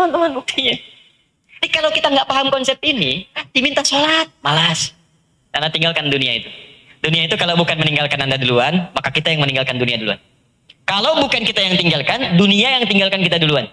teman-teman buktinya. Jadi kalau kita nggak paham konsep ini, diminta sholat, malas. Karena tinggalkan dunia itu. Dunia itu kalau bukan meninggalkan Anda duluan, maka kita yang meninggalkan dunia duluan. Kalau bukan kita yang tinggalkan, dunia yang tinggalkan kita duluan.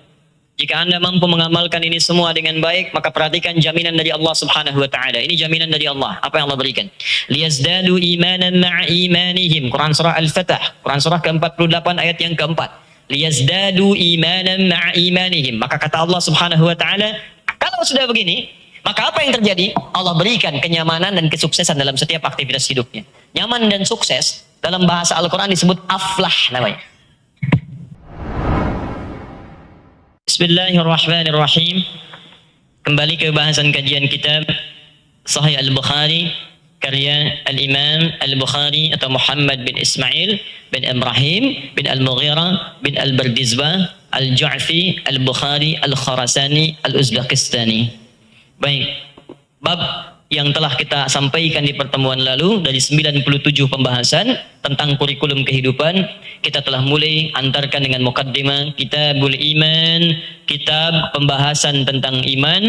Jika Anda mampu mengamalkan ini semua dengan baik, maka perhatikan jaminan dari Allah Subhanahu wa taala. Ini jaminan dari Allah. Apa yang Allah berikan? Liyazdadu imanan ma'a imanihim. Quran surah Al-Fatah, Quran surah ke-48 ayat yang keempat. Liyazdadu imanan ma'a imanihim. Maka kata Allah Subhanahu wa taala, kalau sudah begini, maka apa yang terjadi? Allah berikan kenyamanan dan kesuksesan dalam setiap aktivitas hidupnya. Nyaman dan sukses dalam bahasa Al-Quran disebut aflah namanya. Bismillahirrahmanirrahim. Kembali ke bahasan kajian kitab Sahih Al-Bukhari karya Al-Imam Al-Bukhari atau Muhammad bin Ismail bin Ibrahim bin Al-Mughira bin Al-Bardizbah Al-Ju'fi Al-Bukhari Al-Khurasani Al-Uzbekistani. Baik, bab yang telah kita sampaikan di pertemuan lalu dari 97 pembahasan tentang kurikulum kehidupan, kita telah mulai antarkan dengan muqaddimah Kitabul Iman, kitab pembahasan tentang iman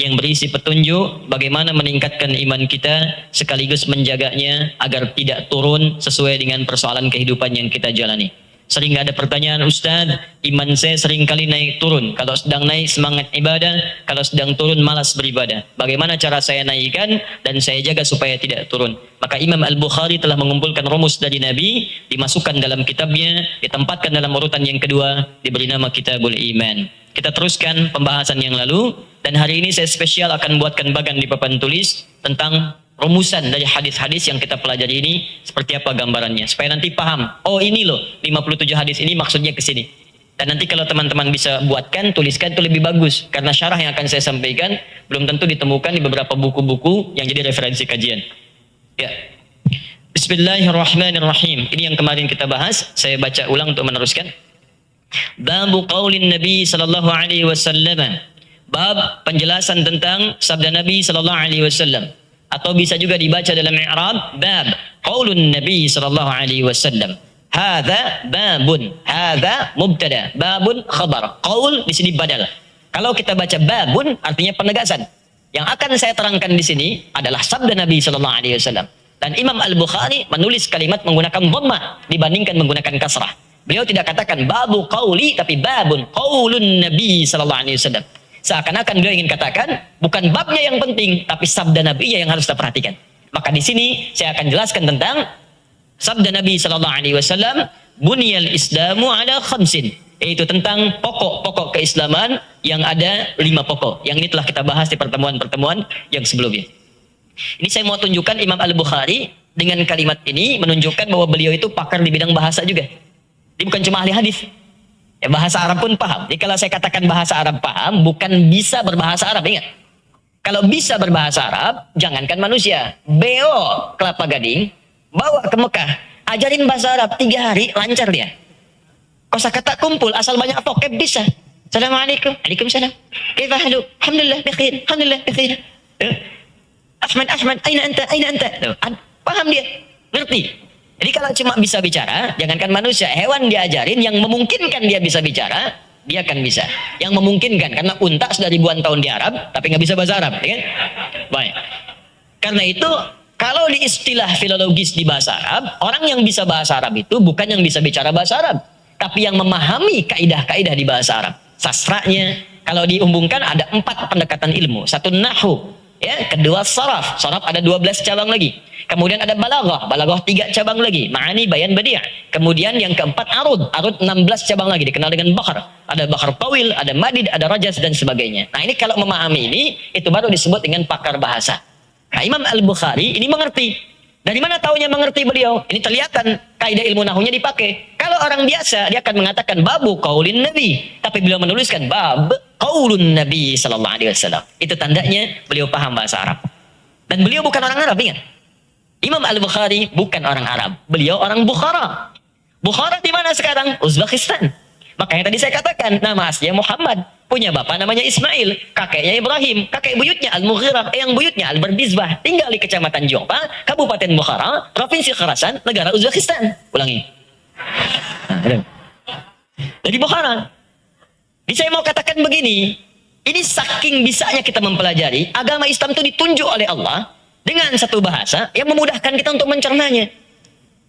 yang berisi petunjuk bagaimana meningkatkan iman kita sekaligus menjaganya agar tidak turun sesuai dengan persoalan kehidupan yang kita jalani. Sering ada pertanyaan, Ustaz, iman saya sering kali naik turun. Kalau sedang naik semangat ibadah, kalau sedang turun malas beribadah. Bagaimana cara saya naikkan dan saya jaga supaya tidak turun? Maka Imam Al-Bukhari telah mengumpulkan rumus dari Nabi, dimasukkan dalam kitabnya, ditempatkan dalam urutan yang kedua, diberi nama Kitabul Iman. Kita teruskan pembahasan yang lalu, dan hari ini saya spesial akan buatkan bagan di papan tulis tentang rumusan dari hadis-hadis yang kita pelajari ini seperti apa gambarannya supaya nanti paham, oh ini loh 57 hadis ini maksudnya ke sini. Dan nanti kalau teman-teman bisa buatkan, tuliskan, itu lebih bagus karena syarah yang akan saya sampaikan belum tentu ditemukan di beberapa buku-buku yang jadi referensi kajian. Ya. Bismillahirrahmanirrahim. Ini yang kemarin kita bahas, saya baca ulang untuk meneruskan. Babu qaulin Nabi sallallahu alaihi wasallam. Bab penjelasan tentang sabda Nabi sallallahu alaihi wasallam. Atau bisa juga dibaca dalam i'rab bab qaulun Nabi sallallahu alaihi wasallam. Hadza babun, hadza mubtada, babun khabar. Qaul di sini badal. Kalau kita baca babun artinya penegasan. Yang akan saya terangkan di sini adalah sabda Nabi sallallahu alaihi wasallam. Dan Imam Al-Bukhari menulis kalimat menggunakan dhammah dibandingkan menggunakan kasrah. Beliau tidak katakan babu qauli tapi babun qaulun Nabi sallallahu alaihi wasallam. Seakan-akan beliau ingin katakan bukan babnya yang penting, tapi sabda Nabi yang harus kita perhatikan. Maka di sini saya akan jelaskan tentang sabda Nabi sallallahu alaihi wasallam, "Buniyal Islamu ala khamsin", yaitu tentang pokok-pokok keislaman yang ada 5 pokok. Yang ini telah kita bahas di pertemuan-pertemuan yang sebelumnya. Ini saya mau tunjukkan Imam Al-Bukhari dengan kalimat ini menunjukkan bahwa beliau itu pakar di bidang bahasa juga. Dia bukan cuma ahli hadis. Ya, bahasa Arab pun paham. Jadi kalau saya katakan bahasa Arab paham, bukan bisa berbahasa Arab, ingat. Kalau bisa berbahasa Arab, jangankan manusia. Beo Kelapa Gading, bawa ke Mekah, ajarin bahasa Arab 3 hari, lancar dia. Kosakata kumpul, asal banyak vokab bisa. Assalamualaikum, waalaikumsalam. Kaifa halu? Alhamdulillah bikhair, alhamdulillah bikhair. Ahmad, aina anta? Paham dia, ngerti. Jadi kalau cuma bisa bicara, jangankan manusia, hewan diajarin yang memungkinkan dia bisa bicara, dia akan bisa. Yang memungkinkan, karena unta sudah ribuan tahun di Arab, tapi nggak bisa bahasa Arab, ya kan? Baik. Karena itu, kalau di istilah filologis di bahasa Arab, orang yang bisa bahasa Arab itu bukan yang bisa bicara bahasa Arab, tapi yang memahami kaidah-kaidah di bahasa Arab. Sastranya, kalau diumbungkan ada 4 pendekatan ilmu. 1 nahwu, ya, kedua saraf ada 12 cabang lagi. Kemudian ada balaghah 3 cabang lagi, ma'ani, bayan, badi'. Kemudian yang keempat arud 16 cabang lagi, dikenal dengan bakhar. Ada bakhar tawil, ada madid, ada rajas dan sebagainya. Nah, ini kalau memahami ini, itu baru disebut dengan pakar bahasa. Nah, Imam Al-Bukhari ini mengerti. Dari mana taunya mengerti beliau? Ini kelihatan kaidah ilmu nahunya dipakai. Kalau orang biasa dia akan mengatakan babu qaulin Nabi, tapi beliau menuliskan bab qaulun Nabi sallallahu alaihi wasallam. Itu tandanya beliau paham bahasa Arab. Dan beliau bukan orang Arab, ingat. Imam Al-Bukhari bukan orang Arab, beliau orang Bukhara. Bukhara di mana sekarang? Uzbekistan. Makanya tadi saya katakan nama aslinya Muhammad, punya bapak namanya Ismail, kakeknya Ibrahim, kakek buyutnya Al-Mughirah, yang buyutnya Al-Bardizbah, tinggal di Kecamatan Jongpa, Kabupaten Bukhara, Provinsi Khorasan, negara Uzbekistan. Ulangi. Jadi Bukhara. Jadi saya mau katakan begini, Ini saking bisanya kita mempelajari, agama Islam itu ditunjuk oleh Allah dengan satu bahasa yang memudahkan kita untuk mencernanya.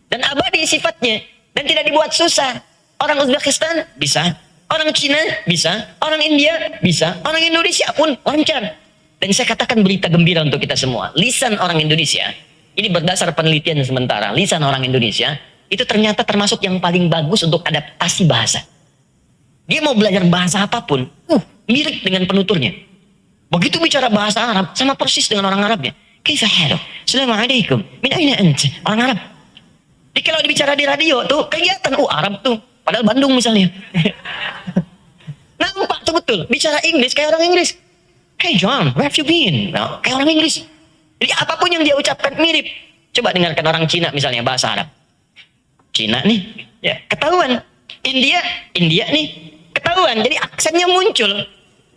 Dan abadi sifatnya. Dan tidak dibuat susah. Orang Uzbekistan bisa, orang Cina bisa, orang India bisa, orang Indonesia pun lancar. Dan saya katakan berita gembira untuk kita semua. Lisan orang Indonesia, ini berdasar penelitian sementara, lisan orang Indonesia, itu ternyata termasuk yang paling bagus untuk adaptasi bahasa. Dia mau belajar bahasa apapun, mirip dengan penuturnya. Begitu bicara bahasa Arab, sama persis dengan orang Arabnya. Kaifa haluk? Assalamualaikum. Min aina anta? Orang Arab. Jadi kalau dibicara di radio tuh, kelihatan, Arab tuh. Padahal Bandung misalnya. Nampak tuh betul. Bicara Inggris kayak orang Inggris. Hey John, where have you been? Nah, kayak orang Inggris. Jadi apapun yang dia ucapkan mirip. Coba dengarkan orang Cina misalnya, bahasa Arab. Cina nih, ya ketahuan. India nih, ketahuan. Jadi aksennya muncul.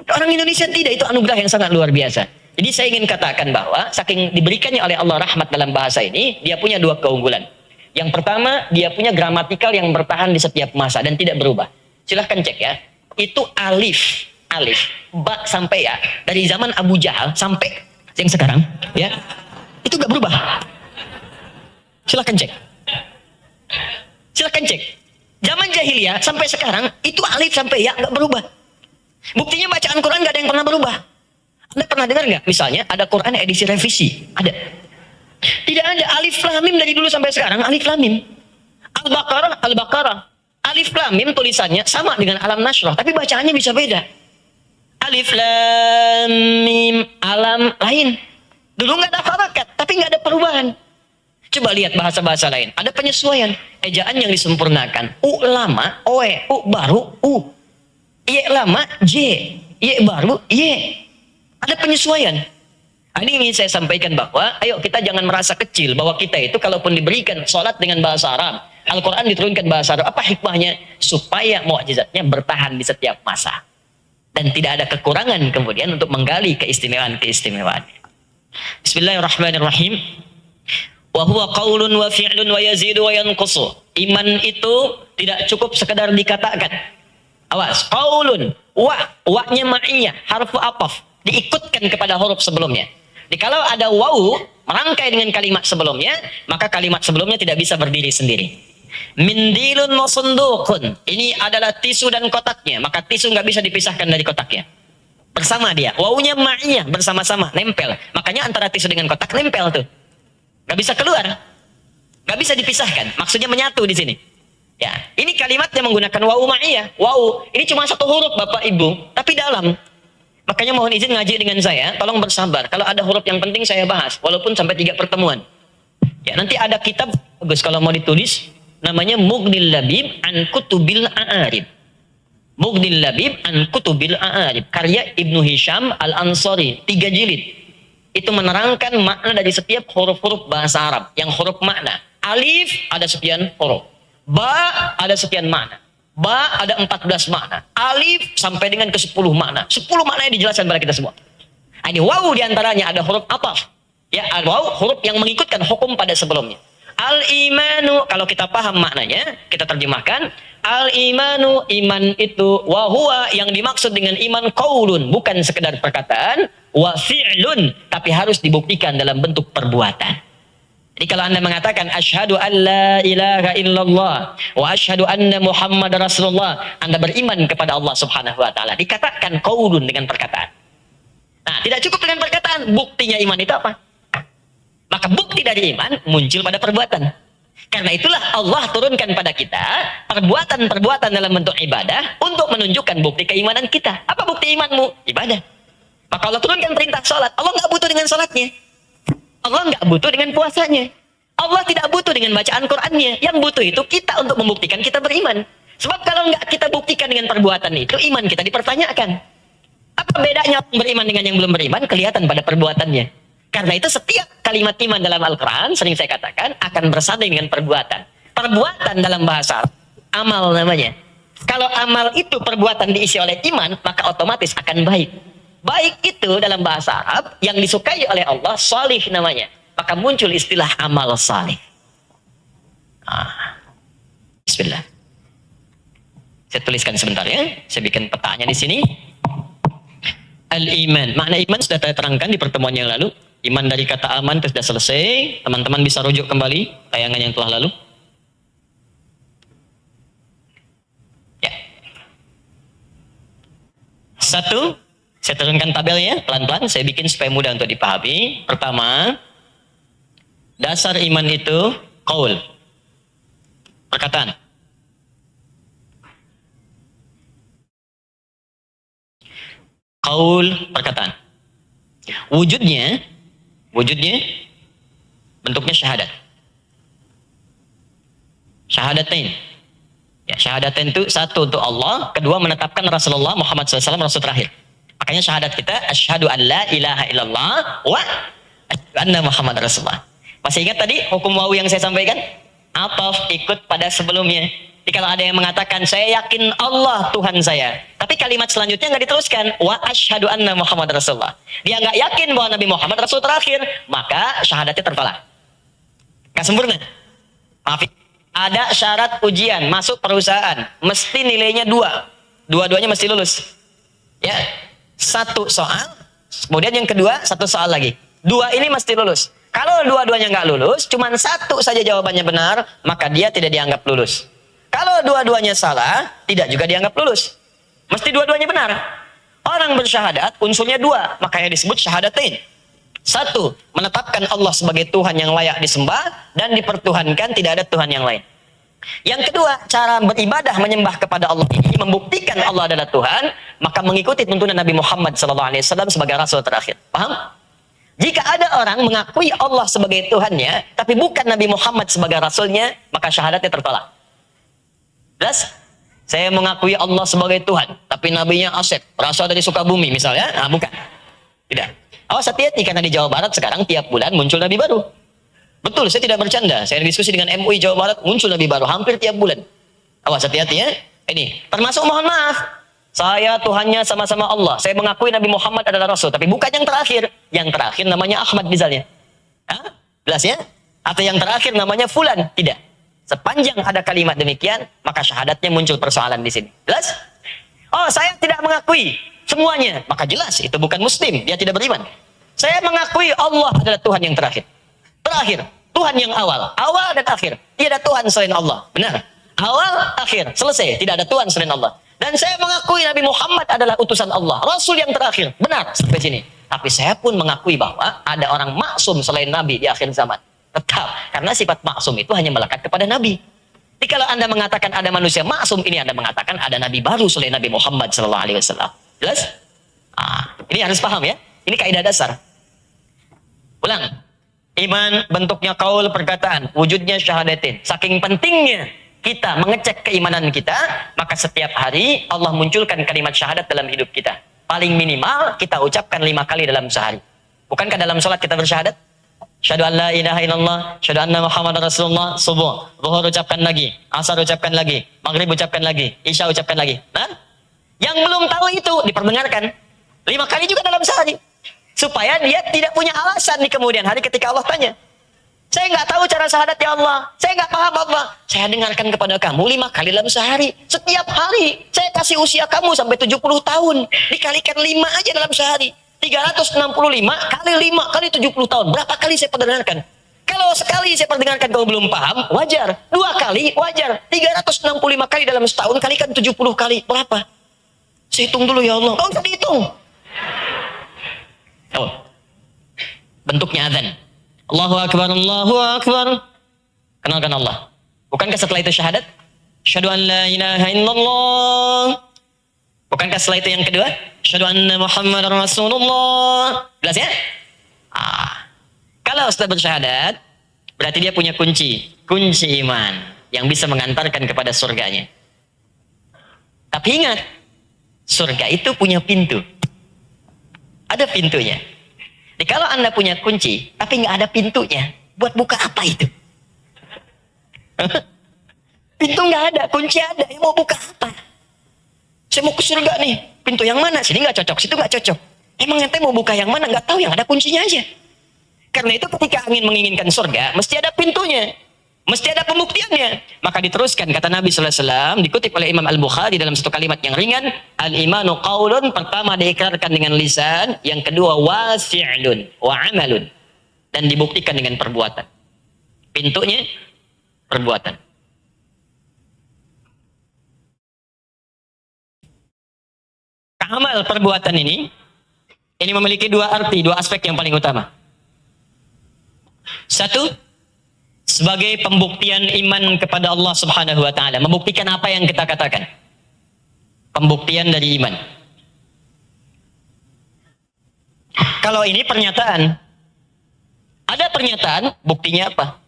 Orang Indonesia tidak, itu anugerah yang sangat luar biasa. Jadi saya ingin katakan bahwa saking diberikannya oleh Allah rahmat dalam bahasa ini, dia punya dua keunggulan. Yang pertama, dia punya gramatikal yang bertahan di setiap masa dan tidak berubah. Silahkan cek ya. Itu alif, ba sampai ya, dari zaman Abu Jahal sampai yang sekarang, ya, itu gak berubah. Silahkan cek. Zaman jahiliyah sampai sekarang, itu alif sampai ya gak berubah. Buktinya bacaan Quran gak ada yang pernah berubah. Anda pernah dengar nggak? Misalnya ada Quran edisi revisi, ada? Tidak ada. Alif lam mim dari dulu sampai sekarang alif lam mim. Al-Baqarah. Alif lam mim tulisannya sama dengan alam nasrah, tapi bacaannya bisa beda. Alif lam mim alam lain. Dulu nggak ada harakat, tapi nggak ada perubahan. Coba lihat bahasa-bahasa lain. Ada penyesuaian, ejaan yang disempurnakan. U lama, oe, u baru, u. Ye lama, j. Ye baru, ye. Ada penyesuaian. Ini ingin saya sampaikan bahwa ayo kita jangan merasa kecil bahwa kita itu kalaupun diberikan sholat dengan bahasa Arab, Al-Quran diturunkan bahasa Arab, apa hikmahnya? Supaya mukjizatnya bertahan di setiap masa. Dan tidak ada kekurangan kemudian untuk menggali keistimewaan-keistimewaan. Bismillahirrahmanirrahim. Wa huwa qaulun wa fi'lun wa yazidu wa yanqusu. Iman itu tidak cukup sekedar dikatakan. Awas, qaulun, wa-nya ma'iyah, harfu ataf. Diikutkan kepada huruf sebelumnya. Jadi kalau ada wawu merangkai dengan kalimat sebelumnya, maka kalimat sebelumnya tidak bisa berdiri sendiri. Mindilun masundukun. Ini adalah tisu dan kotaknya, maka tisu nggak bisa dipisahkan dari kotaknya. Bersama dia. Wawunya ma'iyah, bersama-sama, nempel. Makanya antara tisu dengan kotak nempel tuh. Nggak bisa keluar. Nggak bisa dipisahkan. Maksudnya menyatu di sini. Ya, ini kalimatnya menggunakan wawu ma'iyah. Wawu, ini cuma satu huruf Bapak Ibu, tapi dalam. Makanya mohon izin ngaji dengan saya, tolong bersabar. Kalau ada huruf yang penting saya bahas, walaupun sampai 3 pertemuan. Ya, nanti ada kitab bagus kalau mau ditulis, namanya Mughnil Labib an Kutubil A'arib. Mughnil Labib an Kutubil A'arib, karya Ibnu Hisham Al-Ansari, 3 jilid. Itu menerangkan makna dari setiap huruf-huruf bahasa Arab, yang huruf makna. Alif ada sekian huruf, ba ada sekian makna. Ba ada 14 makna. Alif sampai dengan ke 10 makna. 10 maknanya dijelaskan pada kita semua. Ini wawu diantaranya ada huruf ataf. Ya, wawu huruf yang mengikutkan hukum pada sebelumnya. Al-imanu, kalau kita paham maknanya, kita terjemahkan. Al-imanu, iman itu. Wahuwa, yang dimaksud dengan iman qaulun, bukan sekedar perkataan. Wa fi'lun, tapi harus dibuktikan dalam bentuk perbuatan. Jadi kalau Anda mengatakan asyhadu an la ilaha illallah wa asyhadu anna Muhammad Rasulullah, Anda beriman kepada Allah Subhanahu wa taala. Dikatakan qaulun dengan perkataan. Nah, tidak cukup dengan perkataan, buktinya iman itu apa? Maka bukti dari iman muncul pada perbuatan. Karena itulah Allah turunkan pada kita perbuatan-perbuatan dalam bentuk ibadah untuk menunjukkan bukti keimanan kita. Apa bukti imanmu? Ibadah. Maka Allah turunkan perintah salat. Allah nggak butuh dengan salatnya. Allah nggak butuh dengan puasanya. Allah tidak butuh dengan bacaan Qur'annya. Yang butuh itu kita untuk membuktikan kita beriman. Sebab kalau nggak kita buktikan dengan perbuatan itu, iman kita dipertanyakan. Apa bedanya beriman dengan yang belum beriman? Kelihatan pada perbuatannya. Karena itu setiap kalimat iman dalam Al-Quran, sering saya katakan, akan bersanding dengan perbuatan. Perbuatan dalam bahasa amal namanya. Kalau amal itu perbuatan diisi oleh iman, maka otomatis akan baik. Baik itu dalam bahasa Arab yang disukai oleh Allah, salih namanya. Maka muncul istilah amal salih. Bismillah. Saya tuliskan sebentar ya. Saya bikin petanya di sini. al-iman. Makna iman sudah saya terangkan di pertemuan yang lalu. Iman dari kata aman itu sudah selesai. Teman-teman bisa rujuk kembali tayangan yang telah lalu. Ya. Satu, saya turunkan tabelnya pelan-pelan. Saya bikin supaya mudah untuk dipahami. Pertama, dasar iman itu qaul, perkataan. Qaul, perkataan. Wujudnya bentuknya syahadat. Syahadatain. Ya, syahadatain itu satu untuk Allah, kedua menetapkan Rasulullah Muhammad SAW Rasul terakhir. Makanya syahadat kita asyhadu an la ilaha illallah wa asyhadu anna Muhammad Rasulullah. Masih ingat tadi hukum wawu yang saya sampaikan? Ataf ikut pada sebelumnya. Jadi kalau ada yang mengatakan saya yakin Allah Tuhan saya, tapi kalimat selanjutnya nggak diteruskan, wa asyhadu anna Muhammad Rasulullah. Dia nggak yakin bahwa Nabi Muhammad Rasul terakhir, maka syahadatnya tertolak. Nggak sempurna. Maaf. Ada syarat ujian masuk perusahaan, mesti nilainya 2. Dua-duanya mesti lulus. Ya, 1 soal, kemudian yang kedua 1 soal lagi. 2 ini mesti lulus. Kalau dua-duanya nggak lulus, cuma 1 saja jawabannya benar, maka dia tidak dianggap lulus. Kalau dua-duanya salah, tidak juga dianggap lulus. Mesti dua-duanya benar. Orang bersyahadat, unsurnya 2, makanya disebut syahadatain. 1, menetapkan Allah sebagai Tuhan yang layak disembah, dan dipertuhankan tidak ada Tuhan yang lain. Yang kedua, cara beribadah menyembah kepada Allah ini membuktikan Allah adalah Tuhan, maka mengikuti tuntunan Nabi Muhammad SAW sebagai Rasul terakhir. Paham? Jika ada orang mengakui Allah sebagai Tuhannya, tapi bukan Nabi Muhammad sebagai Rasulnya, maka syahadatnya tertolak. Jelas? Saya mengakui Allah sebagai Tuhan, tapi nabinya Asep, berasal dari Sukabumi misalnya, nah bukan. Tidak. Awas hati-hati, karena di Jawa Barat sekarang tiap bulan muncul nabi baru. Betul, saya tidak bercanda. Saya diskusi dengan MUI Jawa Barat, muncul nabi baru hampir tiap bulan. Awas hati-hati ya. Ini, termasuk mohon maaf, saya Tuhannya sama-sama Allah. Saya mengakui Nabi Muhammad adalah Rasul, tapi bukan yang terakhir. Yang terakhir namanya Ahmad misalnya. Hah? Jelas ya? Atau yang terakhir namanya Fulan. Tidak. Sepanjang ada kalimat demikian, maka syahadatnya muncul persoalan di sini. Jelas? Oh, saya tidak mengakui semuanya. Maka jelas, itu bukan muslim. Dia tidak beriman. Saya mengakui Allah adalah Tuhan yang terakhir. Terakhir. Tuhan yang awal. Awal dan akhir. Tidak ada Tuhan selain Allah. Benar. Awal, akhir. Selesai. Tidak ada Tuhan selain Allah. Dan saya mengakui Nabi Muhammad adalah utusan Allah. Rasul yang terakhir. Benar. Sampai sini. Tapi saya pun mengakui bahwa ada orang maksum selain Nabi di akhir zaman. Tetap. Karena sifat maksum itu hanya melekat kepada Nabi. Jadi kalau Anda mengatakan ada manusia maksum, ini Anda mengatakan ada Nabi baru selain Nabi Muhammad SAW. Jelas? Ini harus paham ya. Ini kaidah dasar. Ulang. Iman bentuknya qaul, perkataan. Wujudnya syahadatin. Saking pentingnya kita mengecek keimanan kita, maka setiap hari Allah munculkan kalimat syahadat dalam hidup kita. Paling minimal kita ucapkan 5 kali dalam sehari. Bukankah dalam sholat kita bersyahadat? Syahadu an la ilaha illallah, syahadu anna Muhammad Rasulullah, subuh, zuhur ucapkan lagi, asar ucapkan lagi, maghrib ucapkan lagi, isya ucapkan lagi. Nah, yang belum tahu itu diperdengarkan 5 kali juga dalam sehari, supaya dia tidak punya alasan di kemudian hari ketika Allah tanya, saya nggak tahu cara syahadat ya Allah, saya nggak paham Allah, saya dengarkan kepada kamu 5 kali dalam sehari, setiap hari. Saya kasih usia kamu sampai 70 tahun, dikalikan 5 aja dalam sehari. 365 kali 5 kali 70 tahun. Berapa kali saya perdengarkan? Kalau sekali saya perdengarkan kalau belum paham, wajar. 2 kali, wajar. 365 kali dalam setahun, kalikan 70 kali. Berapa? Saya hitung dulu ya Allah. Oh, usah dihitung. Oh. Bentuknya azan. Allahu Akbar, Allahu Akbar. Kenalkan Allah. Bukankah setelah itu syahadat? Asyhadu an la ilaha illallah. Bukankah setelah itu yang kedua? Asyhadu anna Muhammadar Rasulullah. Jelas ya? Kalau sudah bersyahadat, berarti dia punya kunci iman yang bisa mengantarkan kepada surganya. Tapi ingat, surga itu punya pintu. Ada pintunya. Jadi kalau Anda punya kunci, tapi nggak ada pintunya, buat buka apa itu? Pintu nggak ada, kunci ada, yang mau buka apa? Saya mau ke surga nih, pintu yang mana? Sini nggak cocok, situ nggak cocok. Emang ente mau buka yang mana? Nggak tahu, yang ada kuncinya aja. Karena itu ketika ingin menginginkan surga, mesti ada pintunya. Mesti ada pembuktiannya. Maka diteruskan kata Nabi sallallahu alaihi wasallam, dikutip oleh Imam Al-Bukhari dalam satu kalimat yang ringan, al-imanu qaulun, pertama diikrarkan dengan lisan, yang kedua wasi'lun wa amalun, dan dibuktikan dengan perbuatan. Pintunya perbuatan. Amal perbuatan ini memiliki dua arti, dua aspek yang paling utama. Satu, sebagai pembuktian iman kepada Allah Subhanahu wa taala, membuktikan apa yang kita katakan. Pembuktian dari iman. Kalau ini pernyataan. Ada pernyataan, buktinya apa?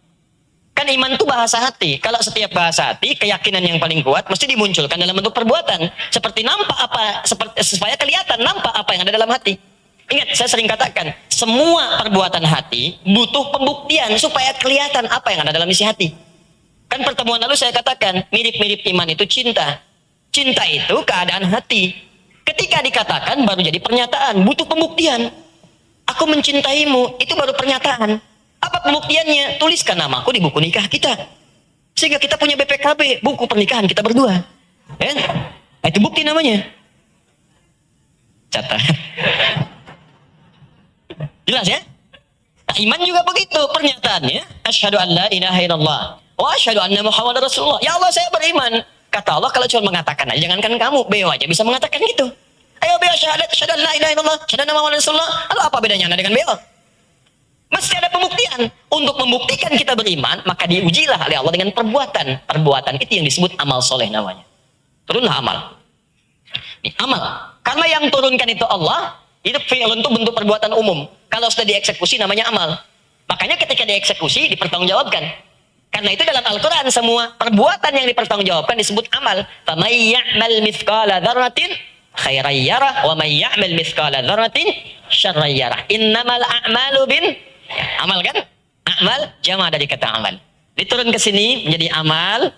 Kan iman itu bahasa hati. Kalau setiap bahasa hati, keyakinan yang paling kuat mesti dimunculkan dalam bentuk perbuatan. Seperti nampak apa, supaya kelihatan nampak apa yang ada dalam hati. Ingat, saya sering katakan, semua perbuatan hati butuh pembuktian supaya kelihatan apa yang ada dalam isi hati. Kan pertemuan lalu saya katakan, mirip-mirip iman itu cinta. Cinta itu keadaan hati. Ketika dikatakan baru jadi pernyataan, butuh pembuktian. Aku mencintaimu, itu baru pernyataan. Apa pembuktiannya? Tuliskan namaku di buku nikah kita. Sehingga kita punya BPKB, buku pernikahan kita berdua. Ya? Itu bukti namanya. Catat. Jelas ya? Nah, iman juga begitu pernyataannya. Asyhadu an la ilaha illallah wa asyhadu anna Muhammadar Rasulullah. Ya Allah, saya beriman. Kata Allah, kalau cuma mengatakan aja, jangankan kamu, beliau aja bisa mengatakan gitu. Ayo beliau syahadat, asyhadu an la ilaha illallah, asyhadu anna Muhammadar Rasulullah. Lalu apa bedanya Anda dengan beliau? Mesti ada pembuktian. Untuk membuktikan kita beriman, maka diujilah oleh Allah dengan perbuatan. Perbuatan itu yang disebut amal soleh namanya. Turunlah amal. Ini amal. Karena yang turunkan itu Allah, itu fi'lun itu bentuk perbuatan umum. Kalau sudah dieksekusi namanya amal. Makanya ketika dieksekusi dipertanggungjawabkan. Karena itu dalam Al-Quran semua perbuatan yang dipertanggungjawabkan disebut amal. فَمَنْ يَعْمَلْ مِثْقَالَ ذَرَّةٍ خَيْرًا يَرَهُ وَمَنْ يَعْمَلْ مِثْقَالَ ذَرَّةٍ شَرًّا يَرَهُ إِنَّمَا الْأَعْمَالُ amal kan? Amal jama dari kata amal. Diturun ke sini menjadi amal.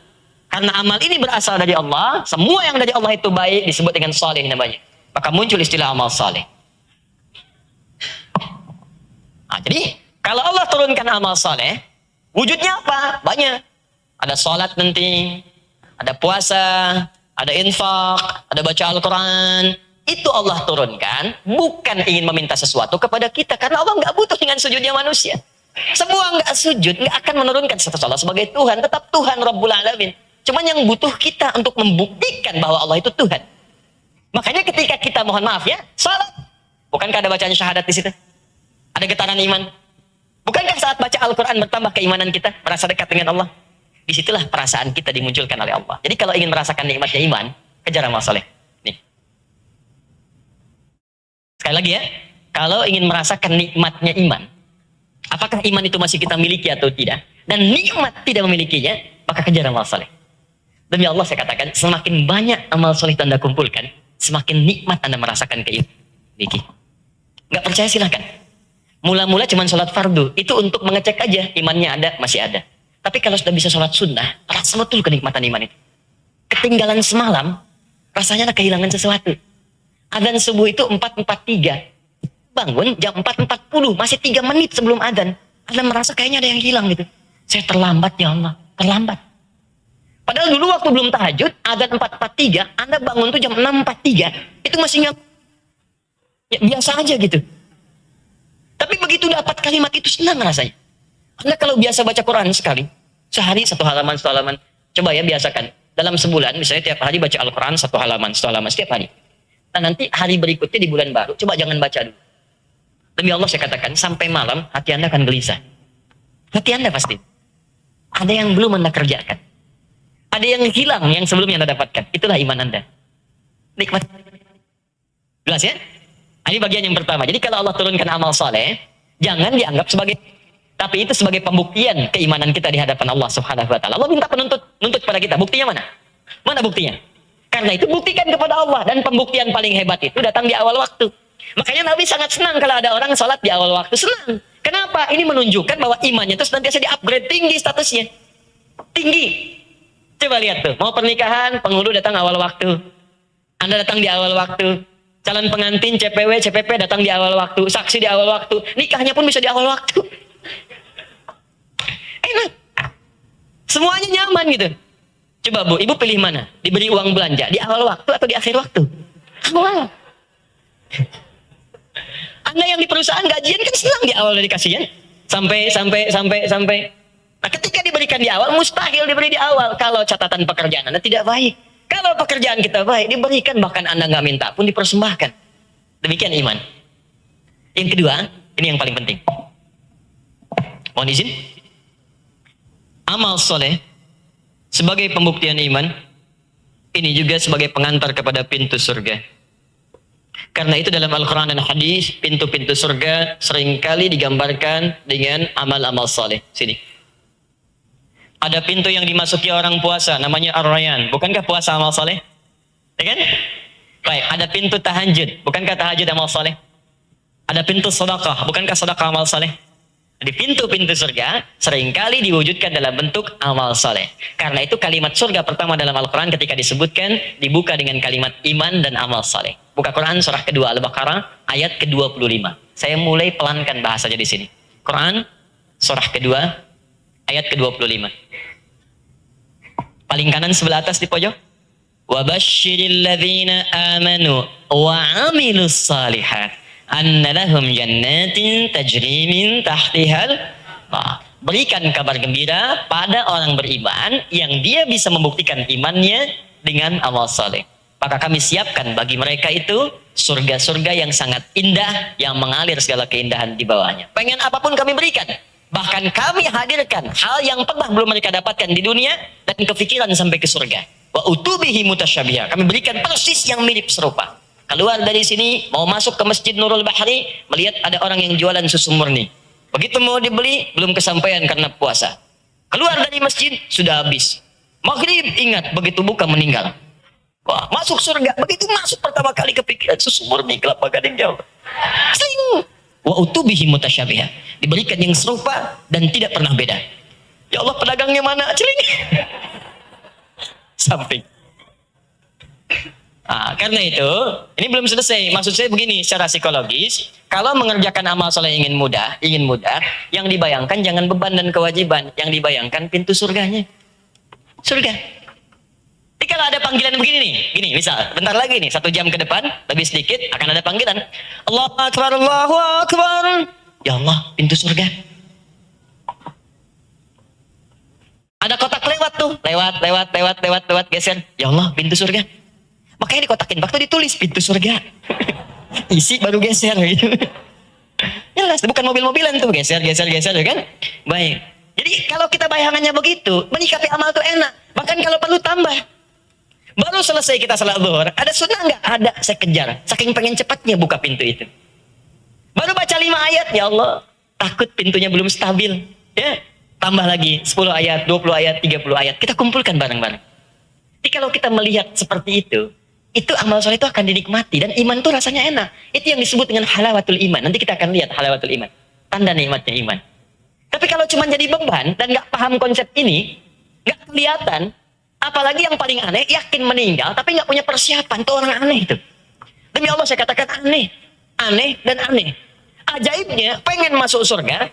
Karena amal ini berasal dari Allah, semua yang dari Allah itu baik disebut dengan saleh namanya. Maka muncul istilah amal saleh. Nah, jadi kalau Allah turunkan amal saleh, wujudnya apa? Banyak. Ada salat nanti, ada puasa, ada infak, ada baca Al-Quran. Itu Allah turunkan, bukan ingin meminta sesuatu kepada kita. Karena Allah nggak butuh dengan sujudnya manusia. Semua nggak sujud, nggak akan menurunkan status Allah sebagai Tuhan. Tetap Tuhan Rabbul Alamin. Cuman yang butuh kita untuk membuktikan bahwa Allah itu Tuhan. Makanya ketika kita mohon maaf ya, salat. Bukankah ada bacaan syahadat di situ? Ada getaran iman. Bukankah saat baca Al-Quran bertambah keimanan kita, merasa dekat dengan Allah? Disitulah perasaan kita dimunculkan oleh Allah. Jadi kalau ingin merasakan nikmatnya iman, kejar amal soleh. Nih. Sekali lagi ya, kalau ingin merasakan nikmatnya iman, apakah iman itu masih kita miliki atau tidak, dan nikmat tidak memilikinya, maka kejar amal soleh. Demi Allah saya katakan, semakin banyak amal soleh Anda kumpulkan, semakin nikmat Anda merasakan keimanan. Nggak percaya silahkan. Mula-mula cuma sholat fardu, itu untuk mengecek aja imannya ada, masih ada. Tapi kalau sudah bisa sholat sunnah, rasa betul kenikmatan iman itu. Ketinggalan semalam, rasanya ada kehilangan sesuatu. Adzan subuh itu 4.43. Bangun jam 4.40, masih 3 menit sebelum adzan. Anda merasa kayaknya ada yang hilang gitu. Saya terlambat ya Allah, terlambat. Padahal dulu waktu belum tahajud, adzan 4.43, Anda bangun tuh jam 6.43. Itu masih ya, biasa aja gitu. Tapi begitu dapat kalimat itu senang rasanya. Anda kalau biasa baca Quran sekali, sehari 1 halaman, 1 halaman. Coba ya biasakan. Dalam sebulan, misalnya tiap hari baca Al-Quran 1 halaman, 1 halaman, setiap hari. Nah nanti hari berikutnya di bulan baru, coba jangan baca dulu. Demi Allah saya katakan, sampai malam hati Anda akan gelisah. Hati Anda pasti. Ada yang belum Anda kerjakan. Ada yang hilang yang sebelumnya Anda dapatkan. Itulah iman Anda. Nikmat. Jelas ya? Ini bagian yang pertama. Jadi kalau Allah turunkan amal soleh, jangan dianggap sebagai, tapi itu sebagai pembuktian keimanan kita di hadapan Allah Subhanahu wa taala. Allah minta nuntut pada kita. Buktinya mana? Mana buktinya? Karena itu buktikan kepada Allah, dan pembuktian paling hebat itu datang di awal waktu. Makanya Nabi sangat senang kalau ada orang sholat di awal waktu. Senang. Kenapa? Ini menunjukkan bahwa imannya itu senantiasa di-upgrade, tinggi statusnya. Tinggi. Coba lihat tuh, mau pernikahan, penghulu datang awal waktu. Anda datang di awal waktu. Calon pengantin, CPW, CPP datang di awal waktu. Saksi di awal waktu. Nikahnya pun bisa di awal waktu. Enak. Semuanya nyaman gitu. Coba Bu, Ibu pilih mana? Diberi uang belanja di awal waktu atau di akhir waktu? Awal. Anda yang di perusahaan gajian kan senang di awal dari kasihan. Sampai. Nah, ketika diberikan di awal, mustahil diberi di awal kalau catatan pekerjaan Anda tidak baik. Kalau pekerjaan kita baik, diberikan bahkan Anda nggak minta pun dipersembahkan. Demikian iman. Yang kedua, ini yang paling penting. Mohon izin. Amal soleh sebagai pembuktian iman, ini juga sebagai pengantar kepada pintu surga. Karena itu dalam Al-Quran dan hadis, pintu-pintu surga seringkali digambarkan dengan amal-amal soleh. Sini. Ada pintu yang dimasuki orang puasa, namanya Ar-Rayyan. Bukankah puasa amal soleh? Ya kan? Baik, ada pintu tahajud. Bukankah tahajud amal soleh? Ada pintu sedekah. Bukankah sedekah amal soleh? Di pintu-pintu surga seringkali diwujudkan dalam bentuk amal soleh. Karena itu kalimat surga pertama dalam Al-Quran ketika disebutkan dibuka dengan kalimat iman dan amal soleh. Buka Quran surah kedua Al-Baqarah ayat ke-25. Saya mulai pelankan bahasanya di sini. Quran surah kedua ayat ke-25. Paling kanan sebelah atas di pojok. Wa basyiril ladzina amanu wa 'amilus shalihat anna lahum jannatin tajri min tahtihal. Berikan kabar gembira pada orang beriman yang dia bisa membuktikan imannya dengan amal saleh. Maka kami siapkan bagi mereka itu surga-surga yang sangat indah yang mengalir segala keindahan di bawahnya. Pengen apapun kami berikan. Bahkan kami hadirkan hal yang pernah belum mereka dapatkan di dunia dan kepikiran sampai ke surga. Wa utubihi mutasyabiha. Kami berikan persis yang mirip serupa. Keluar dari sini, mau masuk ke Masjid Nurul Bahri, melihat ada orang yang jualan susu murni. Begitu mau dibeli, belum kesampaian karena puasa. Keluar dari masjid, sudah habis. Maghrib, ingat, begitu buka meninggal. Wah, masuk surga. Begitu masuk pertama kali kepikiran susu murni, kelapa gading jauh. Sing. Wa utubihi mutasyabiha. Diberikan yang serupa dan tidak pernah beda. Ya Allah, pedagangnya mana? Cering. Samping. Karena itu, ini belum selesai. Maksud saya begini, secara psikologis, kalau mengerjakan amal soleh ingin mudah, yang dibayangkan jangan beban dan kewajiban, yang dibayangkan pintu surganya. Surga. Jadi kalau ada panggilan begini nih, gini misal, bentar lagi nih, 1 jam ke depan, lebih sedikit, akan ada panggilan. Allahu Akbar, Allahu Akbar. Ya Allah, pintu surga. Ada kotak lewat tuh, lewat, geser. Ya Allah, pintu surga. Makanya dikotakin, waktu ditulis pintu surga. Isi baru geser gitu. Jelas, bukan mobil-mobilan tuh, geser ya kan? Baik. Jadi kalau kita bayangannya begitu, menyikapi amal tuh enak. Bahkan kalau perlu tambah. Baru selesai kita salat zuhur, ada sunnah nggak? Ada, saya kejar. Saking pengen cepatnya buka pintu itu. Baru baca 5 ayat, ya Allah, takut pintunya belum stabil. Ya, tambah lagi 10 ayat, 20 ayat, 30 ayat. Kita kumpulkan bareng-bareng. Jadi kalau kita melihat seperti itu amal soleh itu akan dinikmati dan iman itu rasanya enak. Itu yang disebut dengan halawatul iman. Nanti kita akan lihat halawatul iman. Tanda nikmatnya iman. Tapi kalau cuma jadi beban dan nggak paham konsep ini, nggak kelihatan. Apalagi yang paling aneh, yakin meninggal tapi nggak punya persiapan. Itu orang aneh itu. Demi Allah saya katakan aneh dan aneh. Ajaibnya pengen masuk surga,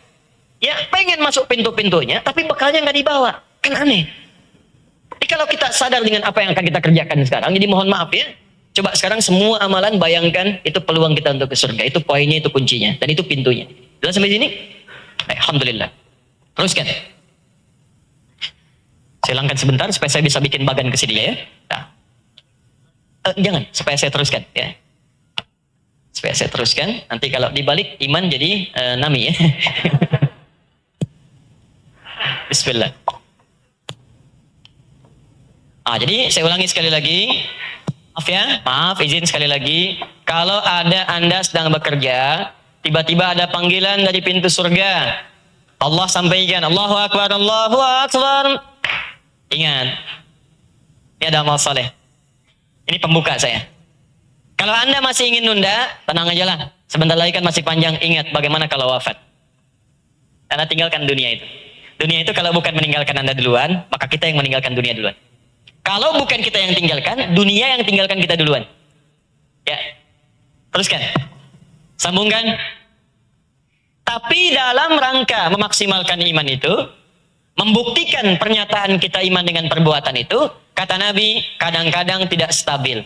ya pengen masuk pintu-pintunya, tapi bekalnya nggak dibawa. Kan aneh. Jadi kalau kita sadar dengan apa yang akan kita kerjakan sekarang, jadi mohon maaf ya. Coba sekarang semua amalan bayangkan itu peluang kita untuk ke surga. Itu poinnya, itu kuncinya, dan itu pintunya. Jelas sampai sini? Alhamdulillah. Teruskan. Saya langkan sebentar supaya saya bisa bikin bagan ke sini ya. Nah. Jangan, supaya saya teruskan ya. Supaya saya teruskan. Nanti kalau dibalik iman jadi nami ya. Bismillah. Jadi saya ulangi sekali lagi. Maaf izin sekali lagi. Kalau ada Anda sedang bekerja, tiba-tiba ada panggilan dari pintu surga. Allah sampaikan, Allahu Akbar, Allahu Akbar. Ingat, ini ada amal soleh. Ini pembuka saya. Kalau Anda masih ingin nunda, tenang aja lah. Sebentar lagi kan masih panjang. Ingat bagaimana kalau wafat. Anda tinggalkan dunia itu. Dunia itu kalau bukan meninggalkan Anda duluan, maka kita yang meninggalkan dunia duluan. Kalau bukan kita yang tinggalkan, dunia yang tinggalkan kita duluan. Ya, teruskan. Sambungkan. Tapi dalam rangka memaksimalkan iman itu, Membuktikan pernyataan kita iman dengan perbuatan itu, kata Nabi, kadang-kadang tidak stabil.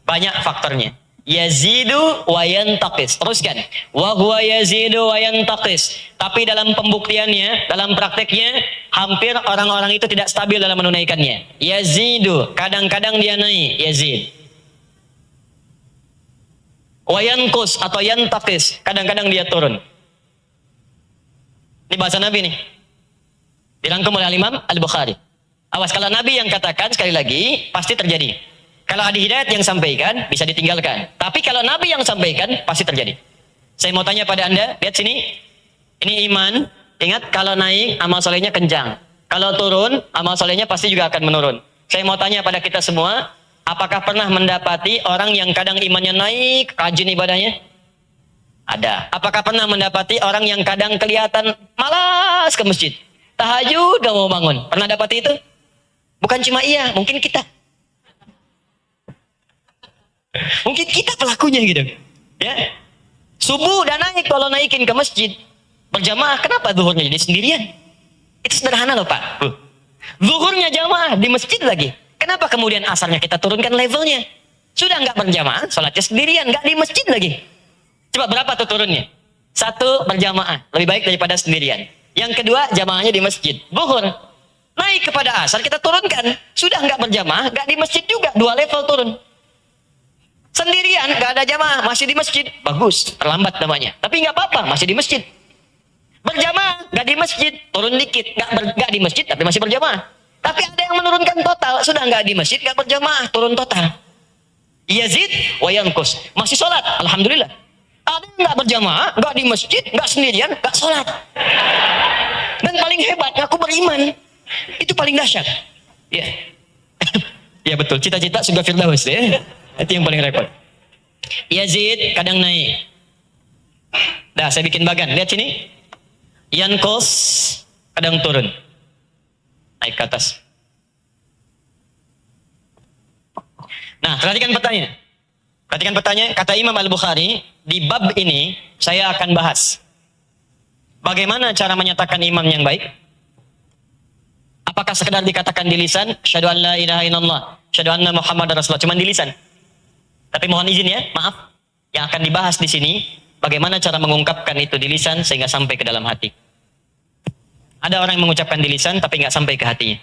Banyak faktornya. Yazidu wa yantaqis. Teruskan. Wa huwa yazidu wa yantaqis. Tapi dalam pembuktiannya, dalam prakteknya, hampir orang-orang itu tidak stabil dalam menunaikannya. Yazidu, kadang-kadang dia naik, yazid. Wa yanqus atau yantaqis, kadang-kadang dia turun. Ini bahasa Nabi nih. Dirangkum oleh Imam Al-Bukhari. Awas, kalau Nabi yang katakan, sekali lagi, pasti terjadi. Kalau ada hidayat yang sampaikan, bisa ditinggalkan. Tapi kalau Nabi yang sampaikan, pasti terjadi. Saya mau tanya pada Anda, lihat sini. Ini iman. Ingat, kalau naik, amal solehnya kencang. Kalau turun, amal solehnya pasti juga akan menurun. Saya mau tanya pada kita semua, apakah pernah mendapati orang yang kadang imannya naik, rajin ibadahnya? Ada. Apakah pernah mendapati orang yang kadang kelihatan malas ke masjid? Tahajud gak mau bangun. Pernah dapat itu? Bukan cuma iya, mungkin kita. Mungkin kita pelakunya gitu. Ya. Subuh udah naik, kalau naikin ke masjid berjamaah, kenapa zuhurnya jadi sendirian? Itu sederhana loh Pak. Zuhurnya jamaah di masjid lagi. Kenapa kemudian asarnya kita turunkan levelnya? Sudah nggak berjamaah, sholatnya sendirian, nggak di masjid lagi. Coba berapa tuh turunnya? 1 berjamaah, lebih baik daripada sendirian. Yang kedua, jamaahnya di masjid. Zuhur. Naik kepada asar, kita turunkan. Sudah nggak berjamaah, nggak di masjid juga. 2 level turun. Sendirian, nggak ada jamaah, masih di masjid. Bagus, terlambat namanya. Tapi nggak apa-apa, masih di masjid. Berjamaah, nggak di masjid. Turun dikit, nggak di masjid, tapi masih berjamaah. Tapi ada yang menurunkan total. Sudah nggak di masjid, nggak berjamaah, turun total. Yazid wa yanqus. Masih sholat, alhamdulillah. Ada yang nggak berjamaah, nggak di masjid, nggak sendirian, nggak sholat. Dan paling hebat, ngaku beriman. Itu paling dahsyat. Ya, ya betul. Cita-cita surga Firdaus ya. Itu yang paling repot. Yazid kadang naik. Dah, saya bikin bagan. Lihat sini. Yanqus kadang turun. Naik ke atas. Nah, perhatikan pertanyaan. Perhatikan pertanyaan, kata Imam Al-Bukhari, di bab ini saya akan bahas bagaimana cara menyatakan iman yang baik. Apakah sekedar dikatakan di lisan, syahadu an la ilaha illallah, syahadu anna Muhammadar Rasulullah, cuma di lisan. Tapi mohon izin ya, maaf, yang akan dibahas di sini, bagaimana cara mengungkapkan itu di lisan sehingga sampai ke dalam hati. Ada orang yang mengucapkan di lisan tapi nggak sampai ke hatinya.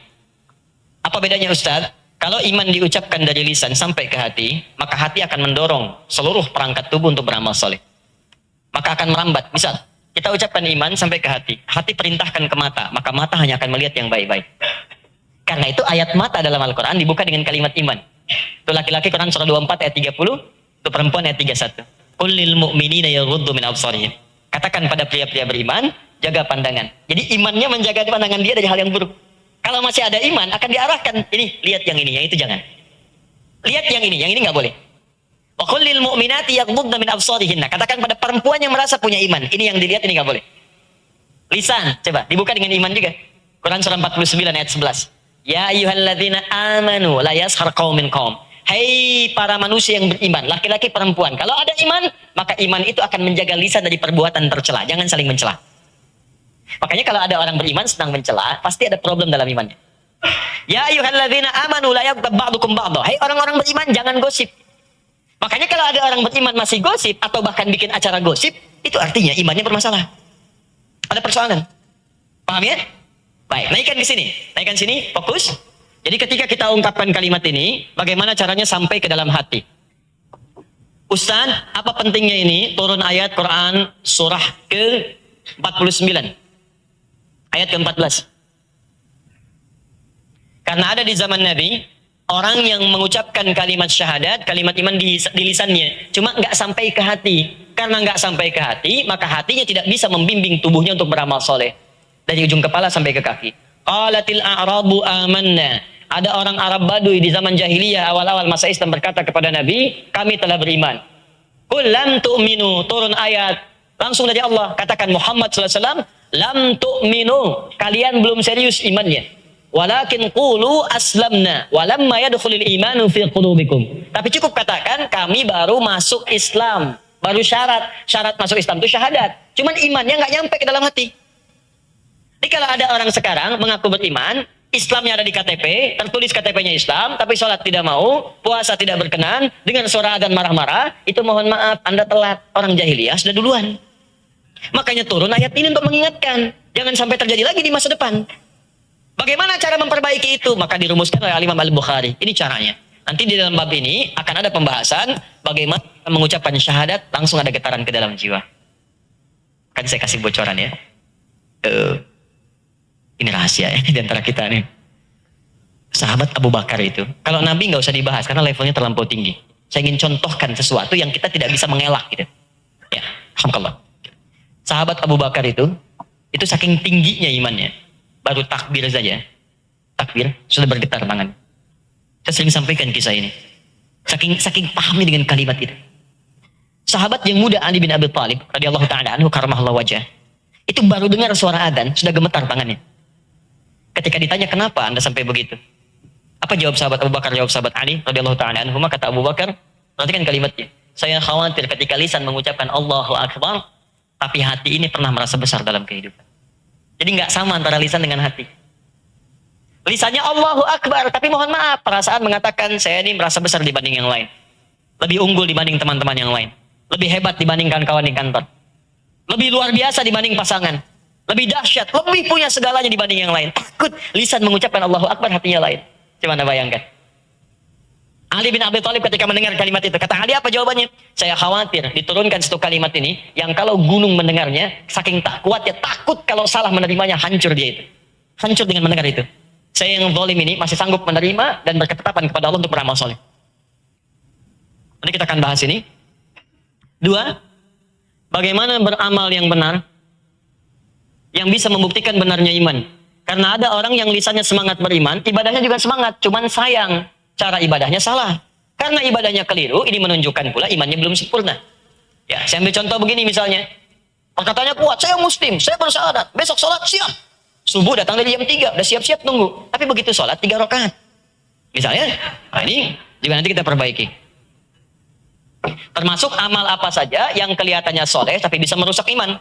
Apa bedanya Ustaz? Kalau iman diucapkan dari lisan sampai ke hati, maka hati akan mendorong seluruh perangkat tubuh untuk beramal soleh. Maka akan merambat. Misal, kita ucapkan iman sampai ke hati. Hati perintahkan ke mata, maka mata hanya akan melihat yang baik-baik. Karena itu ayat mata dalam Al-Quran dibuka dengan kalimat iman. Itu laki-laki Quran surah 24 ayat 30, itu perempuan ayat 31. Qul lil mu'minina yaghuddu min absarihim. Katakan pada pria-pria beriman, jaga pandangan. Jadi imannya menjaga pandangan dia dari hal yang buruk. Kalau masih ada iman, akan diarahkan. Ini, lihat yang ini, yang itu jangan. Lihat yang ini nggak boleh. Wa qul lil mu'minati yaghuddna min absarihinna. Katakan pada perempuan yang merasa punya iman, ini yang dilihat, ini nggak boleh. Lisan, coba dibuka dengan iman juga. Quran surah 49 ayat 11. Ya ayyuhalladzina amanu la yaskhar qaumin qaum. Hai para manusia yang beriman, laki-laki perempuan. Kalau ada iman, maka iman itu akan menjaga lisan dari perbuatan tercela. Jangan saling mencela. Makanya kalau ada orang beriman sedang mencela, pasti ada problem dalam imannya. Ya ayyuhalladzina amanu la yaghtab ba'dukum ba'dha. Hai orang-orang beriman, jangan gosip. Makanya kalau ada orang beriman masih gosip atau bahkan bikin acara gosip, itu artinya imannya bermasalah. Ada persoalan. Paham ya? Baik, naikkan di sini. Naikkan sini, fokus. Jadi ketika kita ungkapkan kalimat ini, bagaimana caranya sampai ke dalam hati? Ustaz, apa pentingnya ini? Turun ayat Quran surah ke-49. Ayat ke-14. Karena ada di zaman Nabi, orang yang mengucapkan kalimat syahadat, kalimat iman di lisannya, cuma nggak sampai ke hati. Karena nggak sampai ke hati, maka hatinya tidak bisa membimbing tubuhnya untuk beramal soleh. Dari ujung kepala sampai ke kaki. Qalatil a'rabu amanna. Ada orang Arab Baduy di zaman jahiliyah awal-awal masa Islam berkata kepada Nabi, kami telah beriman. Qul lam tu'minu, turun ayat langsung dari Allah, katakan Muhammad SAW, lam tu'minu, kalian belum serius imannya. Walakin qulu aslamna walamma yadkhulul imanu fi qulubikum. Tapi cukup katakan kami baru masuk Islam. Baru syarat masuk Islam itu syahadat. Cuman imannya nggak nyampe ke dalam hati. Jadi kalau ada orang sekarang mengaku beriman, Islamnya ada di KTP, tertulis KTP-nya Islam, tapi sholat tidak mau, puasa tidak berkenan, dengan suara adzan marah-marah, itu mohon maaf, Anda telat. Orang jahiliyah sudah duluan. Makanya turun ayat ini untuk mengingatkan. Jangan sampai terjadi lagi di masa depan. Bagaimana cara memperbaiki itu? Maka dirumuskan oleh Imam Al-Bukhari. Ini caranya. Nanti di dalam bab ini akan ada pembahasan bagaimana mengucapkan syahadat langsung ada getaran ke dalam jiwa. Kan saya kasih bocoran ya. Ini rahasia ya di antara kita nih. Sahabat Abu Bakar itu, kalau Nabi nggak usah dibahas karena levelnya terlampau tinggi. Saya ingin contohkan sesuatu yang kita tidak bisa mengelak gitu. Ya, alhamdulillah. Sahabat Abu Bakar itu saking tingginya imannya, baru takbir saja, takbir sudah bergetar tangan. Saya sering sampaikan kisah ini. Saking pahamnya dengan kalimat itu. Sahabat yang muda Ali bin Abi Thalib radhiyallahu taala anhu karramallahu wajhah, itu baru dengar suara adzan sudah gemetar tangannya. Ketika ditanya kenapa Anda sampai begitu? Apa jawab sahabat Abu Bakar, jawab sahabat Ali radhiyallahu taala anhu? Kata Abu Bakar, perhatikan kalimatnya. Saya khawatir ketika lisan mengucapkan Allahu Akbar, tapi hati ini pernah merasa besar dalam kehidupan. Jadi nggak sama antara lisan dengan hati. Lisannya Allahu Akbar, tapi mohon maaf, perasaan mengatakan saya ini merasa besar dibanding yang lain. Lebih unggul dibanding teman-teman yang lain. Lebih hebat dibandingkan kawan di kantor. Lebih luar biasa dibanding pasangan. Lebih dahsyat, lebih punya segalanya dibanding yang lain. Takut lisan mengucapkan Allahu Akbar, hatinya lain. Coba Anda bayangkan. Ali bin Abi Thalib ketika mendengar kalimat itu, kata Ali apa jawabannya? Saya khawatir diturunkan satu kalimat ini, yang kalau gunung mendengarnya, saking tak kuatnya, takut kalau salah menerimanya, hancur dia itu. Hancur dengan mendengar itu. Saya yang zalim ini masih sanggup menerima dan berketetapan kepada Allah untuk beramal soleh. Nanti kita akan bahas ini. 2, bagaimana beramal yang benar, yang bisa membuktikan benarnya iman. Karena ada orang yang lisannya semangat beriman, ibadahnya juga semangat, cuman sayang cara ibadahnya salah. Karena ibadahnya keliru, ini menunjukkan pula imannya belum sempurna. Ya, saya ambil contoh begini misalnya. Perkataannya kuat, saya muslim, saya bersyahadat, besok sholat siap. Subuh datang dari jam 3, udah siap-siap nunggu. Tapi begitu sholat 3 rakaat. Misalnya, nah ini juga nanti kita perbaiki. Termasuk amal apa saja yang kelihatannya soleh tapi bisa merusak iman.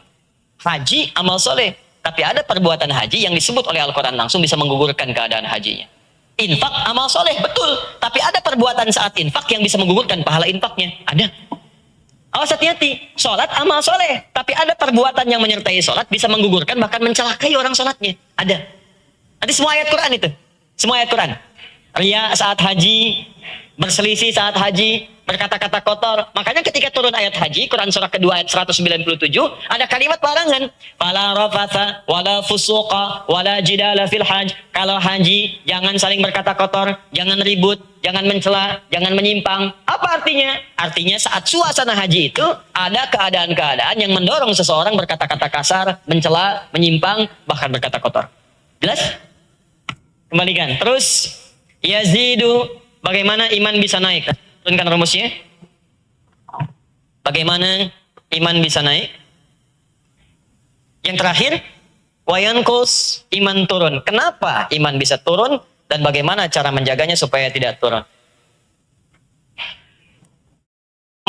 Haji, amal soleh. Tapi ada perbuatan haji yang disebut oleh Al-Quran langsung bisa menggugurkan keadaan hajinya. Infak, amal soleh, betul. Tapi ada perbuatan saat infak yang bisa menggugurkan pahala infaknya. Ada. Awas hati-hati. Sholat, amal soleh. Tapi ada perbuatan yang menyertai sholat bisa menggugurkan bahkan mencelakai orang sholatnya. Ada. Nanti semua ayat Quran itu. Semua ayat Quran. Ria saat haji, berselisih saat haji, berkata-kata kotor. Makanya ketika turun ayat haji, Quran surah kedua ayat 197, ada kalimat larangan. Fala rafatha, wala fusuqa, wala jidala fil haj. Kalau haji, jangan saling berkata kotor, jangan ribut, jangan mencela, jangan menyimpang. Apa artinya? Artinya saat suasana haji itu, ada keadaan-keadaan yang mendorong seseorang berkata-kata kasar, mencela, menyimpang, bahkan berkata kotor. Jelas? Kembalikan. Terus, yazidu, bagaimana iman bisa naik? Turunkan rumusnya. Bagaimana iman bisa naik? Yang terakhir, wayankus, iman turun. Kenapa iman bisa turun dan bagaimana cara menjaganya supaya tidak turun?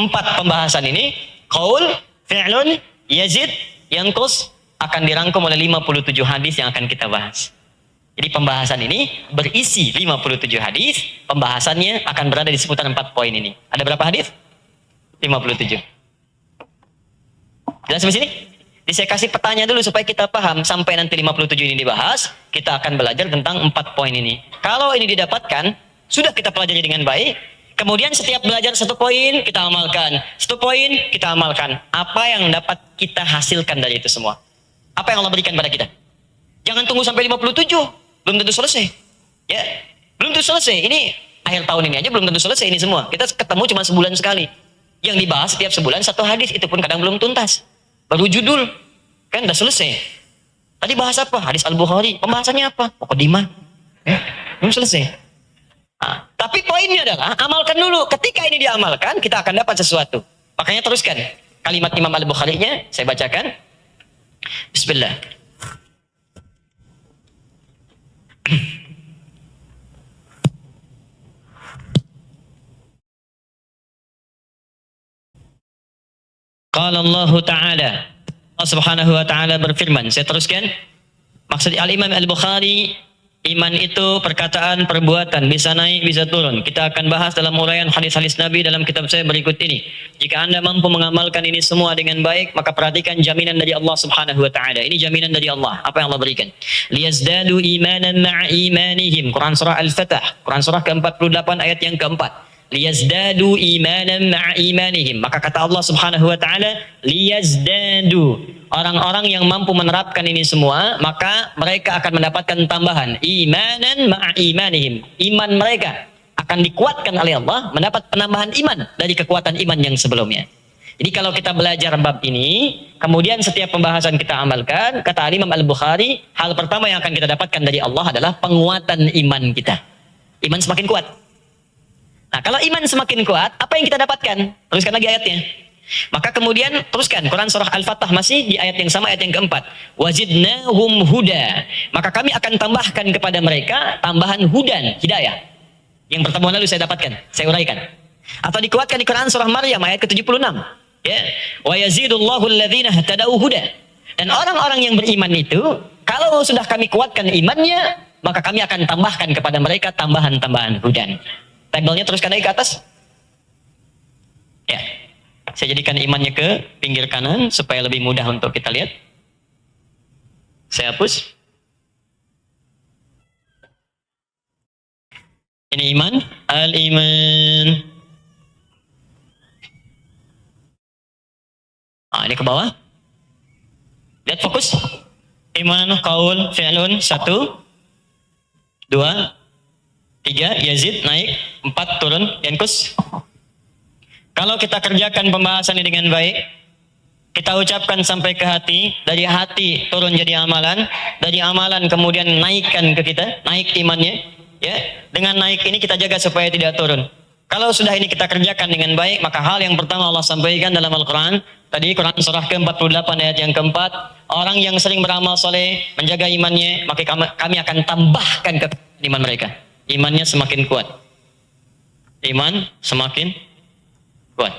4 pembahasan ini, qaul, fi'lun, yazid, yankus, akan dirangkum oleh 57 hadis yang akan kita bahas. Jadi pembahasan ini berisi 57 hadis, pembahasannya akan berada di seputar 4 poin ini. Ada berapa hadis? 57. Jelas sampai sini? Jadi saya kasih petanya dulu supaya kita paham. Sampai nanti 57 ini dibahas, kita akan belajar tentang 4 poin ini. Kalau ini didapatkan, sudah kita pelajari dengan baik. Kemudian setiap belajar 1 poin, kita amalkan. 1 poin, kita amalkan. Apa yang dapat kita hasilkan dari itu semua? Apa yang Allah berikan pada kita? Jangan tunggu sampai 57. Belum tentu selesai. Ya, belum tentu selesai. Ini akhir tahun ini aja belum tentu selesai ini semua. Kita ketemu cuma sebulan sekali. Yang dibahas setiap sebulan 1 hadis, itu pun kadang belum tuntas. Baru judul. Kan udah selesai. Tadi bahas apa? Hadis Al-Bukhari. Pembahasannya apa? Muqaddimah. Ya, belum selesai. Nah, tapi poinnya adalah amalkan dulu. Ketika ini diamalkan, kita akan dapat sesuatu. Makanya teruskan. Kalimat Imam Al-Bukhari-nya saya bacakan. Bismillah. Qala Allah Ta'ala, Allah Subhanahu wa Ta'ala berfirman, saya teruskan. Maksud Al-Imam Al-Bukhari, iman itu perkataan, perbuatan, bisa naik, bisa turun. Kita akan bahas dalam uraian hadis-hadis Nabi dalam kitab saya berikut ini. Jika Anda mampu mengamalkan ini semua dengan baik, maka perhatikan jaminan dari Allah Subhanahu wa taala. Ini jaminan dari Allah. Apa yang Allah berikan? Liyazdadu imanan ma'a imanihim. Quran surah Al-Fatah, Quran surah ke-48 ayat yang keempat. Liyazdadu imanan ma'a imanihim. Maka kata Allah Subhanahu wa taala, liyazdadu. Orang-orang yang mampu menerapkan ini semua, maka mereka akan mendapatkan tambahan imanan ma'a imanihim. Iman mereka akan dikuatkan oleh Allah, mendapat penambahan iman dari kekuatan iman yang sebelumnya. Jadi kalau kita belajar bab ini, kemudian setiap pembahasan kita amalkan, kata Imam Al-Bukhari, hal pertama yang akan kita dapatkan dari Allah adalah penguatan iman kita. Iman semakin kuat. Nah, kalau iman semakin kuat, apa yang kita dapatkan? Teruskan lagi ayatnya. Maka kemudian teruskan Quran surah Al-Fatah masih di ayat yang sama, ayat yang keempat. Wazidnahum huda. Maka kami akan tambahkan kepada mereka tambahan hudan, hidayah. Yang pertemuan lalu saya dapatkan, saya uraikan. Atau dikuatkan di Quran surah Maryam ayat ke-76. Ya. Wa yazidullahu alladhina ihtadaw huda. Dan orang-orang yang beriman itu, kalau sudah kami kuatkan imannya, maka kami akan tambahkan kepada mereka tambahan-tambahan hudan. Tabelnya teruskan lagi ke atas. Ya. Saya jadikan imannya ke pinggir kanan supaya lebih mudah untuk kita lihat. Saya hapus. Ini iman, al-iman. Ini ke bawah. Lihat fokus. Iman, qaul, fi'lun, 1, 2, 3, yazid, naik, 4, turun, yankus. Kalau kita kerjakan pembahasan ini dengan baik, kita ucapkan sampai ke hati, dari hati turun jadi amalan, dari amalan kemudian naikkan ke kita, naik imannya, ya. Dengan naik ini kita jaga supaya tidak turun. Kalau sudah ini kita kerjakan dengan baik, maka hal yang pertama Allah sampaikan dalam Al-Quran, tadi Quran surah ke-48 ayat yang keempat, orang yang sering beramal soleh, menjaga imannya, maka kami akan tambahkan ke iman mereka. Imannya semakin kuat. Iman semakin kuat.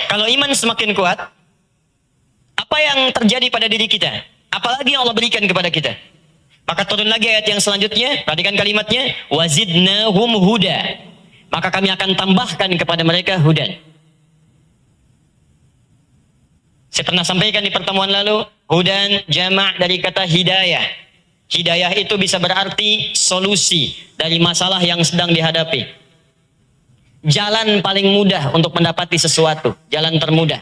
Kalau iman semakin kuat, apa yang terjadi pada diri kita? Apalagi yang Allah berikan kepada kita? Maka turun lagi ayat yang selanjutnya, perhatikan kalimatnya, wazidnahum huda. Maka kami akan tambahkan kepada mereka hudan. Saya pernah sampaikan di pertemuan lalu, hudan jamak dari kata hidayah. Hidayah itu bisa berarti solusi dari masalah yang sedang dihadapi. Jalan paling mudah untuk mendapati sesuatu, jalan termudah.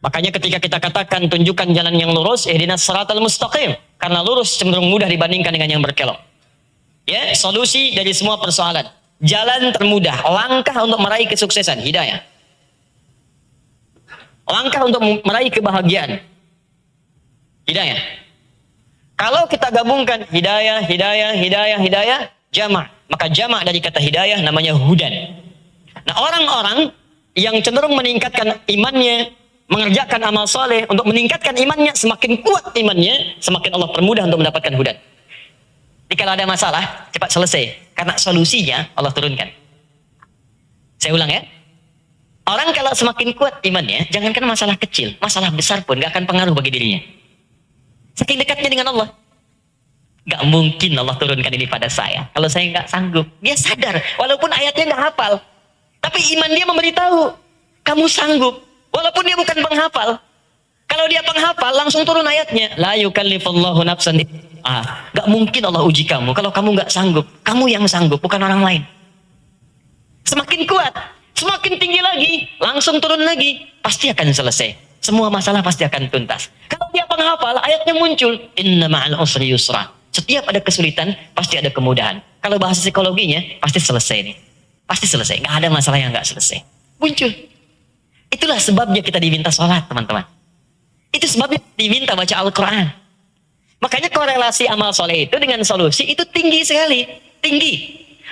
Makanya ketika kita katakan tunjukkan jalan yang lurus, ihdinas siratal mustaqim, karena lurus cenderung mudah dibandingkan dengan yang berkelok. Ya, solusi dari semua persoalan, jalan termudah, langkah untuk meraih kesuksesan, hidayah. Langkah untuk meraih kebahagiaan, hidayah. Kalau kita gabungkan hidayah, hidayah, hidayah, hidayah, jamak, maka jamak dari kata hidayah namanya hudan. Nah, orang-orang yang cenderung meningkatkan imannya, mengerjakan amal soleh untuk meningkatkan imannya, semakin kuat imannya, semakin Allah permudah untuk mendapatkan hudan. Jadi kalau ada masalah, cepat selesai, karena solusinya Allah turunkan. Saya ulang ya. Orang kalau semakin kuat imannya, jangankan masalah kecil, masalah besar pun gak akan pengaruh bagi dirinya. Saking dekatnya dengan Allah. Gak mungkin Allah turunkan ini pada saya kalau saya gak sanggup. Dia sadar, walaupun ayatnya gak hafal, tapi iman dia memberitahu, kamu sanggup. Walaupun dia bukan penghafal. Kalau dia penghafal, langsung turun ayatnya. La yukallifullahu nafsan. Gak mungkin Allah uji kamu kalau kamu gak sanggup. Kamu yang sanggup, bukan orang lain. Semakin kuat, semakin tinggi lagi, langsung turun lagi, pasti akan selesai. Semua masalah pasti akan tuntas. Kalau dia penghafal, ayatnya muncul. Inna ma'al usri yusra. Setiap ada kesulitan, pasti ada kemudahan. Kalau bahasa psikologinya, pasti selesai nih. Pasti selesai, gak ada masalah yang gak selesai. Muncul. Itulah sebabnya kita diminta sholat, teman-teman. Itu sebabnya diminta baca Al-Quran. Makanya korelasi amal soleh itu dengan solusi itu tinggi sekali. Tinggi.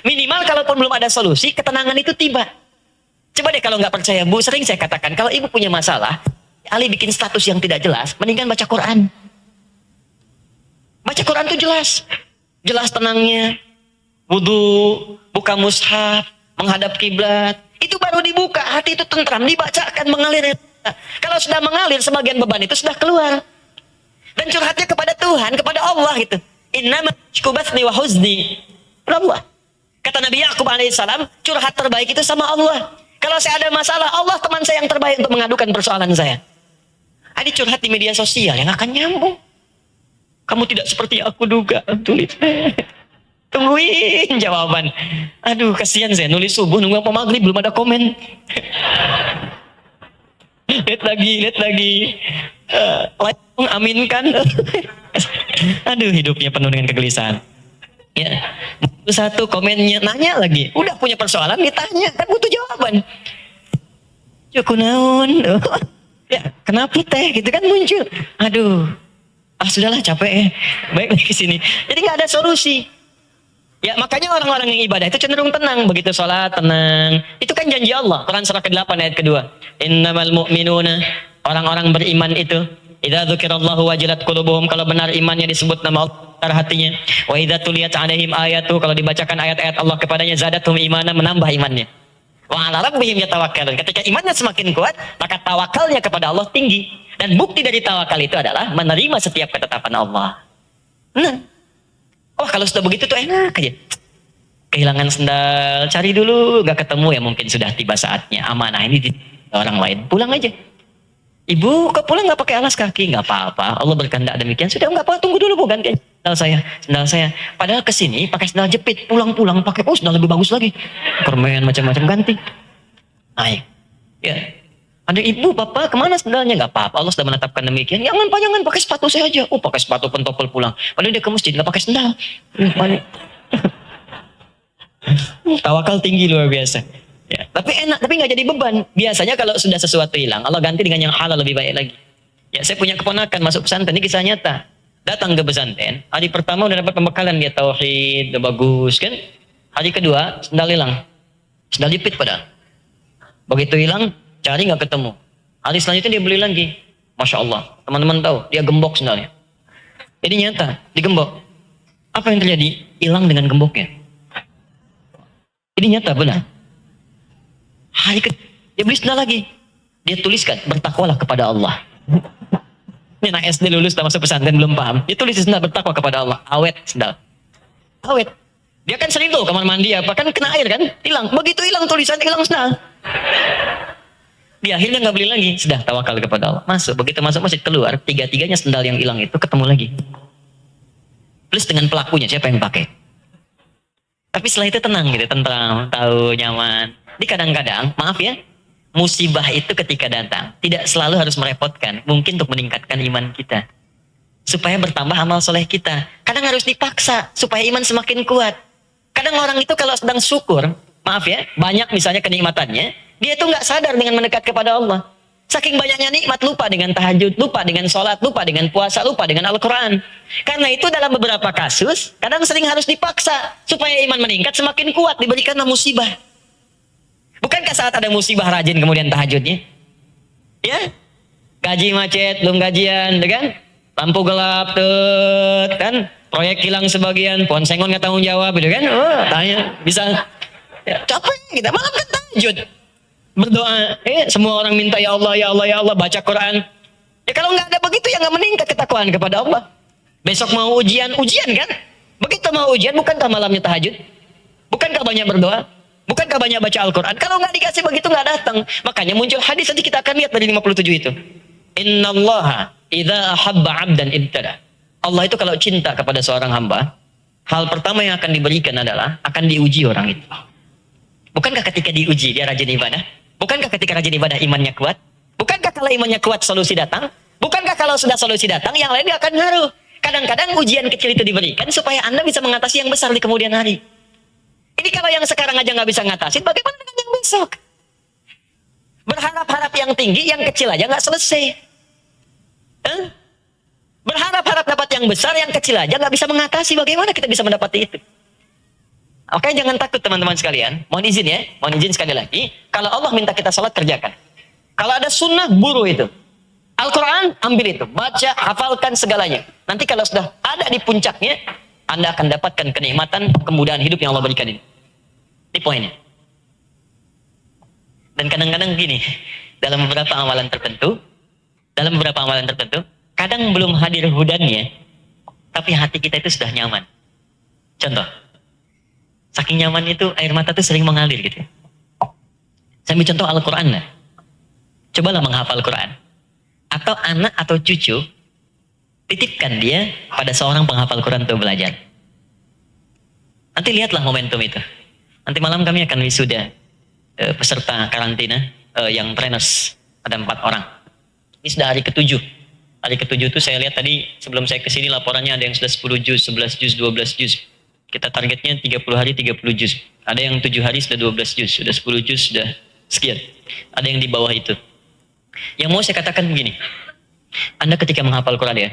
Minimal kalaupun belum ada solusi, ketenangan itu tiba. Coba deh kalau nggak percaya, Bu, sering saya katakan, kalau ibu punya masalah, alih bikin status yang tidak jelas, mendingan baca Quran. Baca Quran itu jelas. Jelas tenangnya. Wudu, buka mushaf, menghadap kiblat. Itu baru dibuka, hati itu tentram, dibacakan, mengalir. Kalau sudah mengalir, sebagian beban itu sudah keluar. Dan curhatnya kepada Tuhan, kepada Allah gitu. Innama ashkubathni wa huzni. Allah. Kata Nabi Yakub alaihissalam, curhat terbaik itu sama Allah. Kalau saya ada masalah, Allah teman saya yang terbaik untuk mengadukan persoalan saya. Adi curhat di media sosial yang akan nyambung. Kamu tidak seperti aku duga, tulis. Tungguin jawaban. Aduh, kasihan saya nulis subuh nunggu apa maghrib belum ada komen. lihat lagi. Aminkan. Aduh, hidupnya penuh dengan kegelisahan. Ya, satu komennya nanya lagi. Udah punya persoalan ditanya, kan butuh jawaban. Cukup naon. Ya, kenapa teh? Gitu kan muncul. Aduh. Sudahlah capek ya. Baik lagi ke sini. Jadi nggak ada solusi. Ya, makanya orang-orang yang ibadah itu cenderung tenang. Begitu sholat, tenang. Itu kan janji Allah. Quran surah ke-8 ayat kedua. Innamal mu'minuna. Orang-orang beriman itu. Idza dzukirallahu wajilat qulubuhum. Kalau benar imannya disebut nama Allah hatinya. Wa idza tuliyat 'alaihim ayatu. Kalau dibacakan ayat-ayat Allah kepadanya zadathum imana, menambah imannya. Wa 'ala rabbihim yatawakkalun. Ketika imannya semakin kuat, maka tawakalnya kepada Allah tinggi. Dan bukti dari tawakal itu adalah menerima setiap ketetapan Allah. Nah. Oh, kalau sudah begitu tuh enak aja. Kehilangan sendal, cari dulu, gak ketemu ya mungkin sudah tiba saatnya. Amanah ini di orang lain. Pulang aja. Ibu, kok pulang gak pakai alas kaki? Gak apa-apa. Allah berkehendak demikian. Sudah gak apa-apa, tunggu dulu Bu, ganti sendal saya. Padahal kesini pakai sendal jepit, pulang-pulang pakai sendal lebih bagus lagi. Permen macam-macam ganti. Ayo. Ya. Ada ibu, bapak, kemana sendalnya? Gak apa-apa, Allah sudah menetapkan demikian. Jangan pakai sepatu saya aja. Oh, pakai sepatu pentopel pulang. Padahal dia ke masjid, gak pakai sendal. Tawakal tinggi luar biasa. Ya, tapi enak, tapi gak jadi beban. Biasanya kalau sudah sesuatu hilang, Allah ganti dengan yang halal lebih baik lagi. Ya, saya punya keponakan masuk pesantren, ini kisah nyata. Datang ke pesantren, hari pertama udah dapat pembekalan, dia tauhid, udah bagus kan. Hari kedua, sendal hilang. Sendal jepit padahal. Begitu hilang, cari nggak ketemu. Hari selanjutnya dia beli lagi. Masya Allah. Teman-teman tahu, dia gembok sendalnya. Jadi nyata, digembok. Apa yang terjadi? Hilang dengan gemboknya. Ini nyata, benar. Dia beli sendal lagi. Dia tuliskan, bertakwalah kepada Allah. Ini anak SD lulus, tak masuk pesantren, belum paham. Dia tulis sendal, bertakwa kepada Allah. Awet sendal. Awet. Dia kan sering tuh kamar mandi apa, kan kena air kan? Hilang. Begitu hilang tulisan, hilang sendal. Dia akhirnya nggak beli lagi, sudah tawakal kepada Allah. Masuk, begitu masuk masjid keluar, tiga-tiganya sendal yang hilang itu ketemu lagi. Plus dengan pelakunya, siapa yang pakai? Tapi setelah itu tenang gitu, tentram, tahu, nyaman. Jadi kadang-kadang, maaf ya, musibah itu ketika datang, tidak selalu harus merepotkan. Mungkin untuk meningkatkan iman kita. Supaya bertambah amal soleh kita. Kadang harus dipaksa, supaya iman semakin kuat. Kadang orang itu kalau sedang syukur, maaf ya, banyak misalnya kenikmatannya, dia itu nggak sadar dengan mendekat kepada Allah. Saking banyaknya nikmat, lupa dengan tahajud, lupa dengan sholat, lupa dengan puasa, lupa dengan Al-Quran. Karena itu dalam beberapa kasus, kadang sering harus dipaksa. Supaya iman meningkat semakin kuat, diberikanlah musibah. Bukankah saat ada musibah rajin kemudian tahajudnya? Ya? Gaji macet, belum gajian, kan? Lampu gelap, kan? Proyek hilang sebagian, pohon sengon nggak tanggung jawab, gitu kan? Oh, tanya, bisa. Ya, capek kita, malam kan tahajud. Berdoa, semua orang minta ya Allah, ya Allah, ya Allah, baca Quran. Ya kalau nggak ada begitu ya nggak meningkat ketakwaan kepada Allah. Besok mau ujian kan? Begitu mau ujian, bukankah malamnya tahajud? Bukankah banyak berdoa? Bukankah banyak baca Al-Quran? Kalau nggak dikasih begitu nggak datang. Makanya muncul hadis nanti kita akan lihat dari 57 itu. Innallaha idza ahabba 'abdan ibtada. Allah itu kalau cinta kepada seorang hamba, hal pertama yang akan diberikan adalah akan diuji orang itu. Bukankah ketika diuji dia rajin ibadah? Bukankah ketika rajin ibadah imannya kuat? Bukankah kalau imannya kuat solusi datang? Bukankah kalau sudah solusi datang yang lain akan ngaruh? Kadang-kadang ujian kecil itu diberikan supaya Anda bisa mengatasi yang besar di kemudian hari. Ini kalau yang sekarang aja nggak bisa ngatasin, bagaimana dengan yang besok? Berharap-harap yang tinggi, yang kecil aja nggak selesai. Berharap-harap dapat yang besar, yang kecil aja nggak bisa mengatasi. Bagaimana kita bisa mendapati itu? Oke, jangan takut teman-teman sekalian. Mohon izin ya, mohon izin sekali lagi. Kalau Allah minta kita salat, kerjakan. Kalau ada sunnah, buru itu. Al-Quran, ambil itu. Baca, hafalkan segalanya. Nanti kalau sudah ada di puncaknya, Anda akan dapatkan kenikmatan, kemudahan hidup yang Allah berikan ini. Ini poinnya. Dan kadang-kadang gini, dalam beberapa amalan tertentu, kadang belum hadir hudannya, tapi hati kita itu sudah nyaman. Contoh, saking nyaman itu air mata itu sering mengalir gitu. Saya ambil contoh Al-Quran. Cobalah menghafal Quran. Atau anak atau cucu, titipkan dia pada seorang penghafal Quran untuk belajar. Nanti lihatlah momentum itu. Nanti malam kami akan wisuda peserta karantina yang trainers. Ada 4 orang. Ini sudah hari ke-7. Hari ke-7 itu saya lihat tadi sebelum saya kesini laporannya ada yang sudah 10 juz, 11 juz, 12 juz. Kita targetnya 30 hari 30 juz. Ada yang 7 hari sudah 12 juz, sudah 10 juz, sudah sekian. Ada yang di bawah itu. Yang mau saya katakan begini. Anda ketika menghafal Quran ya.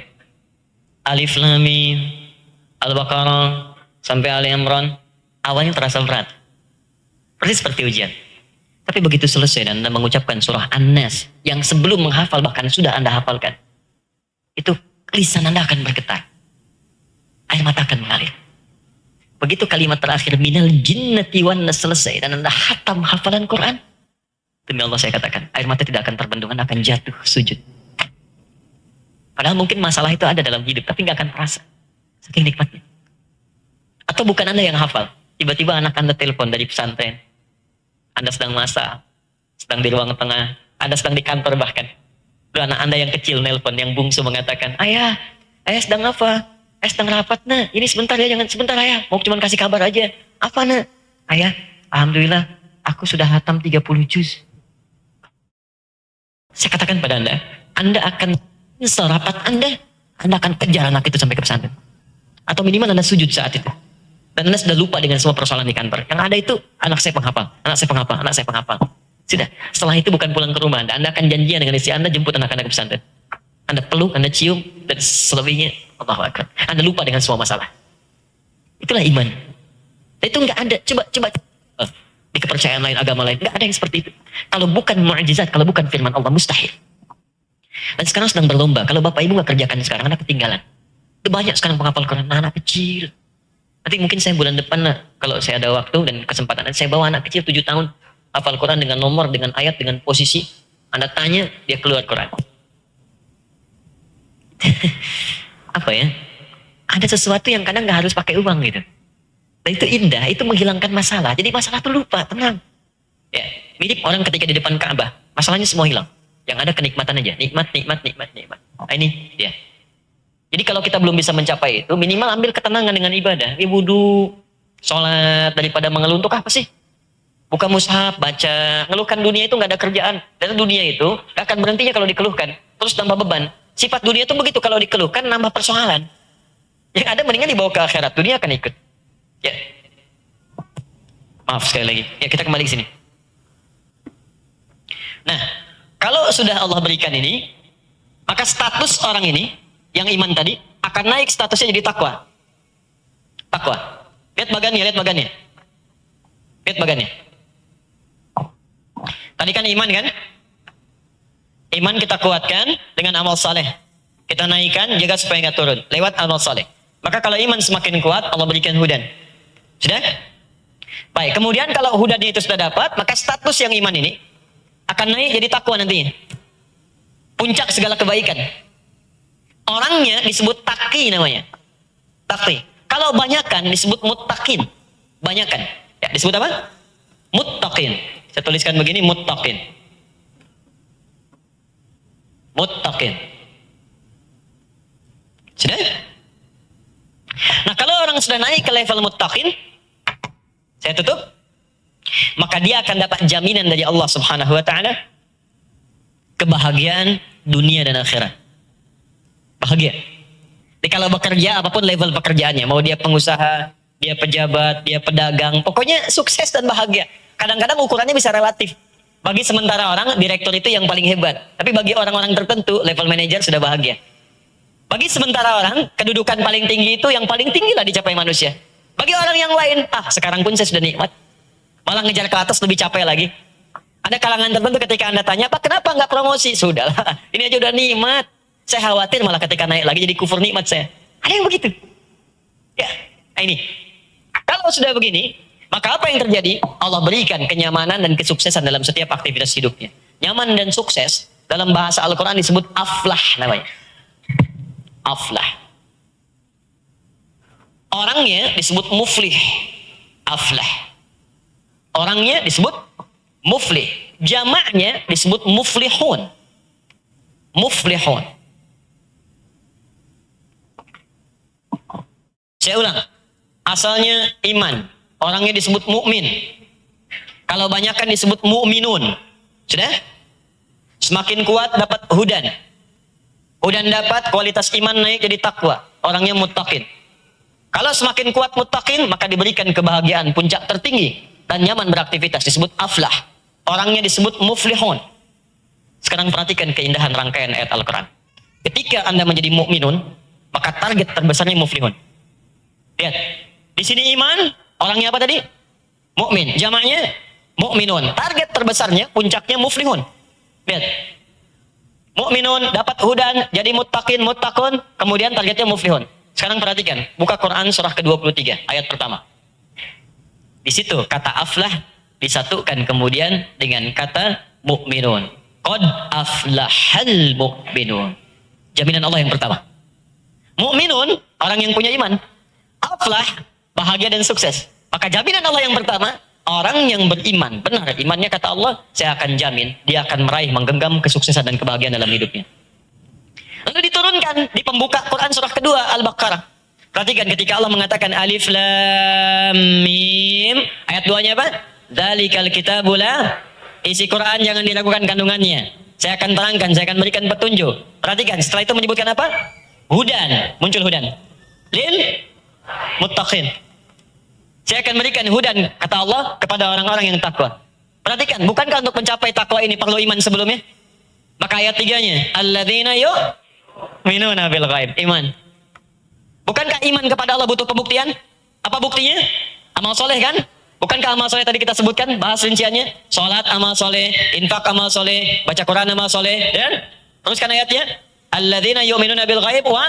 Alif Lam Mim, Al-Baqarah sampai Ali Imran, awalnya terasa berat. Persis seperti ujian. Tapi begitu selesai dan Anda mengucapkan surah An-Nas yang sebelum menghafal bahkan sudah Anda hafalkan, itu lisan Anda akan bergetar. Air mata akan mengalir. Begitu kalimat terakhir minal jinnati wan nas selesai dan Anda hatam hafalan Quran, demi Allah saya katakan, air mata tidak akan terbendung, Anda akan jatuh sujud. Padahal mungkin masalah itu ada dalam hidup, tapi nggak akan terasa. Saking nikmatnya. Atau bukan Anda yang hafal, tiba-tiba anak Anda telepon dari pesantren. Anda sedang masak, sedang di ruang tengah, Anda sedang di kantor bahkan. Lalu anak Anda yang kecil nelpon, yang bungsu mengatakan, ayah sedang apa? Ayah sedang rapat nak, ini sebentar ya, jangan sebentar ayah, mau cuma kasih kabar aja. Apa nak? Ayah, alhamdulillah, aku sudah hatam 30 juz. Saya katakan pada Anda akan nyesel rapat Anda akan kejar anak itu sampai ke pesantren. Atau minimal Anda sujud saat itu. Dan Anda sudah lupa dengan semua persoalan di kantor. Yang ada itu, anak saya penghafal, anak saya penghafal. Sudah, setelah itu bukan pulang ke rumah Anda akan janjian dengan istri Anda jemput anak-anak ke pesantren. Anda peluk, Anda cium, dan selebihnya, Allahu Akbar. Anda lupa dengan semua masalah. Itulah iman. Dan itu nggak ada, coba. Di kepercayaan lain, agama lain, nggak ada yang seperti itu. Kalau bukan mu'jizat, kalau bukan firman Allah, mustahil. Dan sekarang sedang berlomba. Kalau Bapak Ibu nggak kerjakan sekarang, Anda ketinggalan. Itu banyak sekarang penghafal Quran, anak kecil. Nanti mungkin saya bulan depan lah, kalau saya ada waktu dan kesempatan, saya bawa anak kecil 7 tahun, hafal Quran dengan nomor, dengan ayat, dengan posisi. Anda tanya, dia keluar Quran. Apa ya? Ada sesuatu yang kadang nggak harus pakai uang gitu. Dan itu indah, itu menghilangkan masalah. Jadi masalah itu lupa, tenang. Ya, mirip orang ketika di depan Ka'bah, masalahnya semua hilang. Yang ada kenikmatan aja, nikmat. Nah, ini dia. Jadi kalau kita belum bisa mencapai itu, minimal ambil ketenangan dengan ibadah. Ya wudu, sholat, daripada mengeluh untuk apa sih? Buka mushaf, baca. Ngeluhkan dunia itu nggak ada kerjaan. Dan dunia itu nggak akan berhentinya kalau dikeluhkan. Terus tambah beban. Sifat dunia itu begitu, kalau dikeluhkan nambah persoalan. Yang ada mendingan dibawa ke akhirat, dunia akan ikut. Ya. Maaf sekali lagi. Ya, kita kembali ke sini. Nah, kalau sudah Allah berikan ini, maka status orang ini yang iman tadi akan naik statusnya jadi takwa. Takwa. Lihat bagannya. Tadi kan iman kan? Iman kita kuatkan dengan amal saleh. Kita naikkan, jaga supaya nggak turun lewat amal saleh. Maka kalau iman semakin kuat, Allah berikan hudan. Sudah? Baik, kemudian kalau hudannya itu sudah dapat, maka status yang iman ini akan naik jadi takwa nantinya. Puncak segala kebaikan. Orangnya disebut taqi namanya. Taqi. Kalau banyakan disebut muttaqin. Banyakan. Ya, disebut apa? Muttaqin. Saya tuliskan begini, muttaqin. Muttaqin. Sudah? Nah, kalau orang sudah naik ke level muttaqin, saya tutup, maka dia akan dapat jaminan dari Allah Subhanahu wa taala kebahagiaan dunia dan akhirat. Bahagia. Jadi kalau bekerja, apapun level pekerjaannya, mau dia pengusaha, dia pejabat, dia pedagang, pokoknya sukses dan bahagia. Kadang-kadang ukurannya bisa relatif. Bagi sementara orang, direktur itu yang paling hebat. Tapi bagi orang-orang tertentu, level manajer sudah bahagia. Bagi sementara orang, kedudukan paling tinggi itu yang paling tinggi lah dicapai manusia. Bagi orang yang lain, sekarang pun saya sudah nikmat. Malah ngejar ke atas lebih capek lagi. Ada kalangan tertentu ketika Anda tanya, Pak kenapa nggak promosi? Sudahlah, ini aja udah nikmat. Saya khawatir malah ketika naik lagi jadi kufur nikmat saya. Ada yang begitu. Ya, ini. Kalau sudah begini, maka apa yang terjadi? Allah berikan kenyamanan dan kesuksesan dalam setiap aktivitas hidupnya. nyaman dan sukses, dalam bahasa Al-Quran disebut aflah namanya. Aflah. Orangnya disebut muflih. Aflah. Orangnya disebut muflih. Jamaknya disebut muflihun. Muflihun. Saya ulang. Asalnya iman. Orangnya disebut mukmin. Kalau banyak kan disebut mu'minun. Sudah? Semakin kuat dapat hudan. Hudan dapat kualitas iman naik jadi takwa. Orangnya muttaqin. Kalau semakin kuat muttaqin, maka diberikan kebahagiaan puncak tertinggi dan nyaman beraktivitas, disebut aflah. Orangnya disebut muflihun. Sekarang perhatikan keindahan rangkaian ayat Al-Quran. Ketika Anda menjadi mukminun, maka target terbesarnya muflihun. Lihat, di sini iman, orangnya apa tadi? Mukmin. Jamaknya mukminun. Target terbesarnya, puncaknya muflihun. Lihat, mukminun dapat hudan, jadi muttaqin, muttaqun, kemudian targetnya muflihun. Sekarang perhatikan, buka Quran surah ke-23, ayat pertama. Di situ kata aflah disatukan kemudian dengan kata mukminun. Qad aflahal mukminun. Jaminan Allah yang pertama. Mukminun, orang yang punya iman. Aflah, bahagia dan sukses. Maka jaminan Allah yang pertama, orang yang beriman, benar imannya kata Allah, saya akan jamin dia akan meraih, menggenggam kesuksesan dan kebahagiaan dalam hidupnya. Lalu diturunkan di pembuka Quran surah kedua Al-Baqarah. Perhatikan ketika Allah mengatakan alif lam mim, ayat 2-nya apa? Dzalikal kitabul la, isi Quran jangan diragukan kandungannya. Saya akan terangkan, saya akan berikan petunjuk. Perhatikan, setelah itu menyebutkan apa? Hudan, muncul hudan. Lil muttaqin. Saya akan berikan hudan, kata Allah, kepada orang-orang yang takwa. Perhatikan, bukankah untuk mencapai takwa ini perlu iman sebelumnya? Maka ayat 3-nya, alladzina yu'minuna bil ghaib, iman. Bukankah iman kepada Allah butuh pembuktian? Apa buktinya? Amal soleh kan? Bukankah amal soleh tadi kita sebutkan, bahas rinciannya? Salat amal soleh, infak amal soleh, baca Quran amal soleh, dan teruskan ayatnya, alladzina yu'minuna bil ghaib wa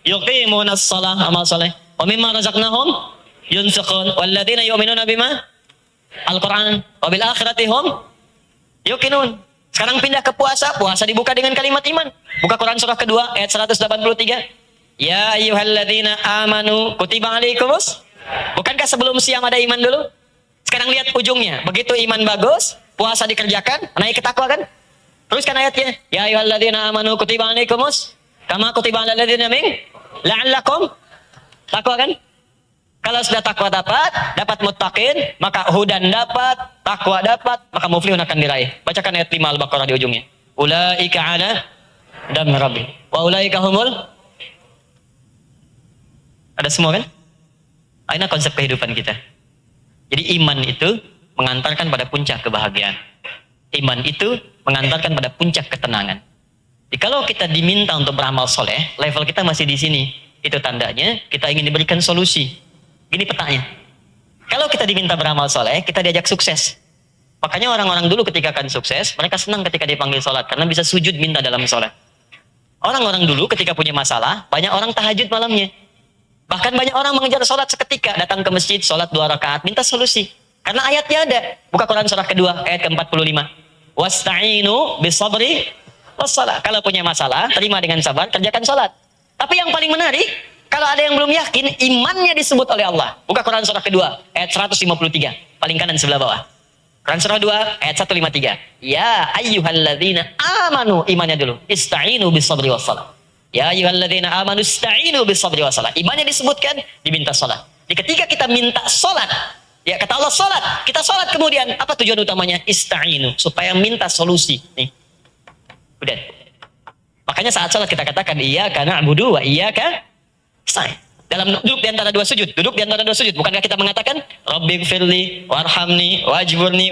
yuqimunas shalah, amal soleh, wa mimma razaqnahum yunfiqun, walladzina yu'minuna bima Al-Quran wa bil akhirati hum yuqinun. Sekarang pindah ke puasa. Puasa dibuka dengan kalimat iman. Buka Quran surah kedua ayat 183. Ya ayyuhalladzina amanu kutiba alaikumus. Bukankah sebelum siam ada iman dulu? Sekarang lihat ujungnya. Begitu iman bagus, puasa dikerjakan, naik ke takwa kan? Teruskan ayatnya. Ya ayyuhalladzina amanu kutiba alaikumus kama kutiba alal ladzina min la'allakum takwa kan? Kalau sudah takwa dapat muttaqin, maka hudan dapat, takwa dapat, maka muflihun akan diraih. Bacakan ayat 5 Al-Baqarah di ujungnya. Ulaika ala dan rabbi. Wa ulaika humul. Ada semua kan? Ini konsep kehidupan kita. Jadi iman itu mengantarkan pada puncak kebahagiaan. Iman itu mengantarkan pada puncak ketenangan. Jadi kalau kita diminta untuk beramal soleh, level kita masih di sini. Itu tandanya kita ingin diberikan solusi. Gini petanya. Kalau kita diminta beramal soleh, kita diajak sukses. Makanya orang-orang dulu ketika akan sukses, mereka senang ketika dipanggil sholat. Karena bisa sujud minta dalam sholat. Orang-orang dulu ketika punya masalah, banyak orang tahajud malamnya. Bahkan banyak orang mengejar sholat seketika. Datang ke masjid, sholat 2 rakaat, minta solusi. Karena ayatnya ada. Buka Quran surah kedua, ayat ke-45. Wasta'inu bisabri wassalah. Kalau punya masalah, terima dengan sabar, kerjakan sholat. Tapi yang paling menarik, kalau ada yang belum yakin, imannya disebut oleh Allah. Buka Quran surah kedua, ayat 153. Paling kanan sebelah bawah. Quran surah 2, ayat 153. Ya ayyuhalladzina amanu, imannya dulu. Ista'inu bisabri wassalah. Ya ayyuhalladzina amanu ista'inu bisabri wassalah. Imannya disebutkan, diminta sholat. Jadi ketika kita minta sholat, ya kata Allah sholat, kita sholat kemudian, apa tujuan utamanya? Ista'inu, supaya minta solusi. Nih. Udah. Makanya saat sholat kita katakan, iyyaka na'budu wa iyyaka nasta'in. Dalam duduk di antara dua sujud, duduk di antara dua sujud, bukankah kita mengatakan Rabbighfirli warhamni wajburni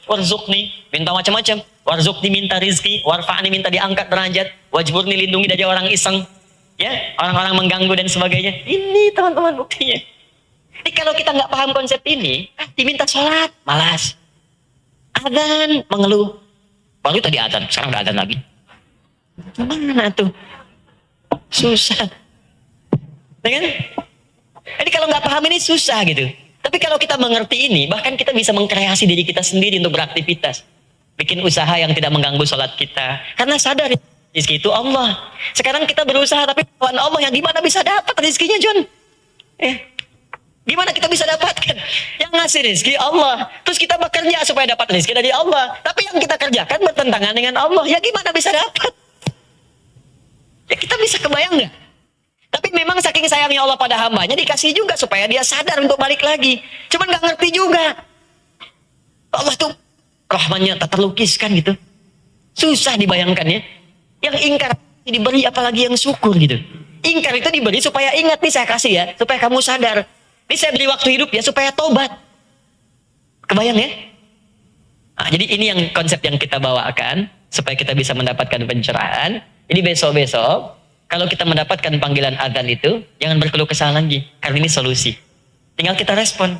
warzuqni, minta macam-macam. Warzuqni minta rizki, warfa'ni minta diangkat derajat, wajburni lindungi dari orang iseng, ya, orang-orang mengganggu dan sebagainya. Ini teman-teman buktinya. Jadi kalau kita nggak paham konsep ini, diminta sholat, malas. Adzan, mengeluh. Baru tadi adzan, sekarang udah adzan lagi. Gimana tuh? Susah. Ya kan? Jadi kalau nggak paham ini susah gitu. Tapi kalau kita mengerti ini, bahkan kita bisa mengkreasi diri kita sendiri untuk beraktivitas. bikin usaha yang tidak mengganggu sholat kita. Karena sadar rezeki itu Allah. Sekarang kita berusaha tapi Tuhan Allah yang gimana bisa dapat rezekinya, John? Gimana kita bisa dapatkan? Yang ngasih rezeki Allah. Terus kita bekerja supaya dapat rezeki dari Allah. Tapi yang kita kerjakan bertentangan dengan Allah. Ya gimana bisa dapat? Ya kita bisa kebayang nggak? Tapi memang saking sayangnya Allah pada hambanya dikasih juga supaya dia sadar untuk balik lagi. Cuman nggak ngerti juga. Allah tuh rahmannya tak terlukiskan gitu. Susah dibayangkan ya. Yang ingkar diberi apalagi yang syukur gitu. Ingkar itu diberi supaya ingat nih saya kasih ya. Supaya kamu sadar. Ini saya beri waktu hidup ya supaya tobat. Kebayang ya? Nah, jadi ini yang konsep yang kita bawakan. Supaya kita bisa mendapatkan pencerahan. Jadi besok-besok. Kalau kita mendapatkan panggilan adzan itu, jangan berkeluh kesah lagi. Karena ini solusi. Tinggal kita respon.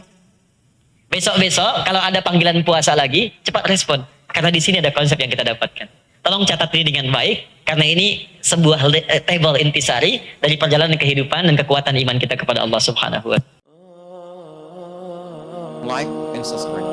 Besok-besok, kalau ada panggilan puasa lagi, cepat respon. Karena di sini ada konsep yang kita dapatkan. Tolong catat ini dengan baik. Karena ini sebuah table intisari dari perjalanan kehidupan dan kekuatan iman kita kepada Allah Subhanahu wa Ta'ala. Like and subscribe.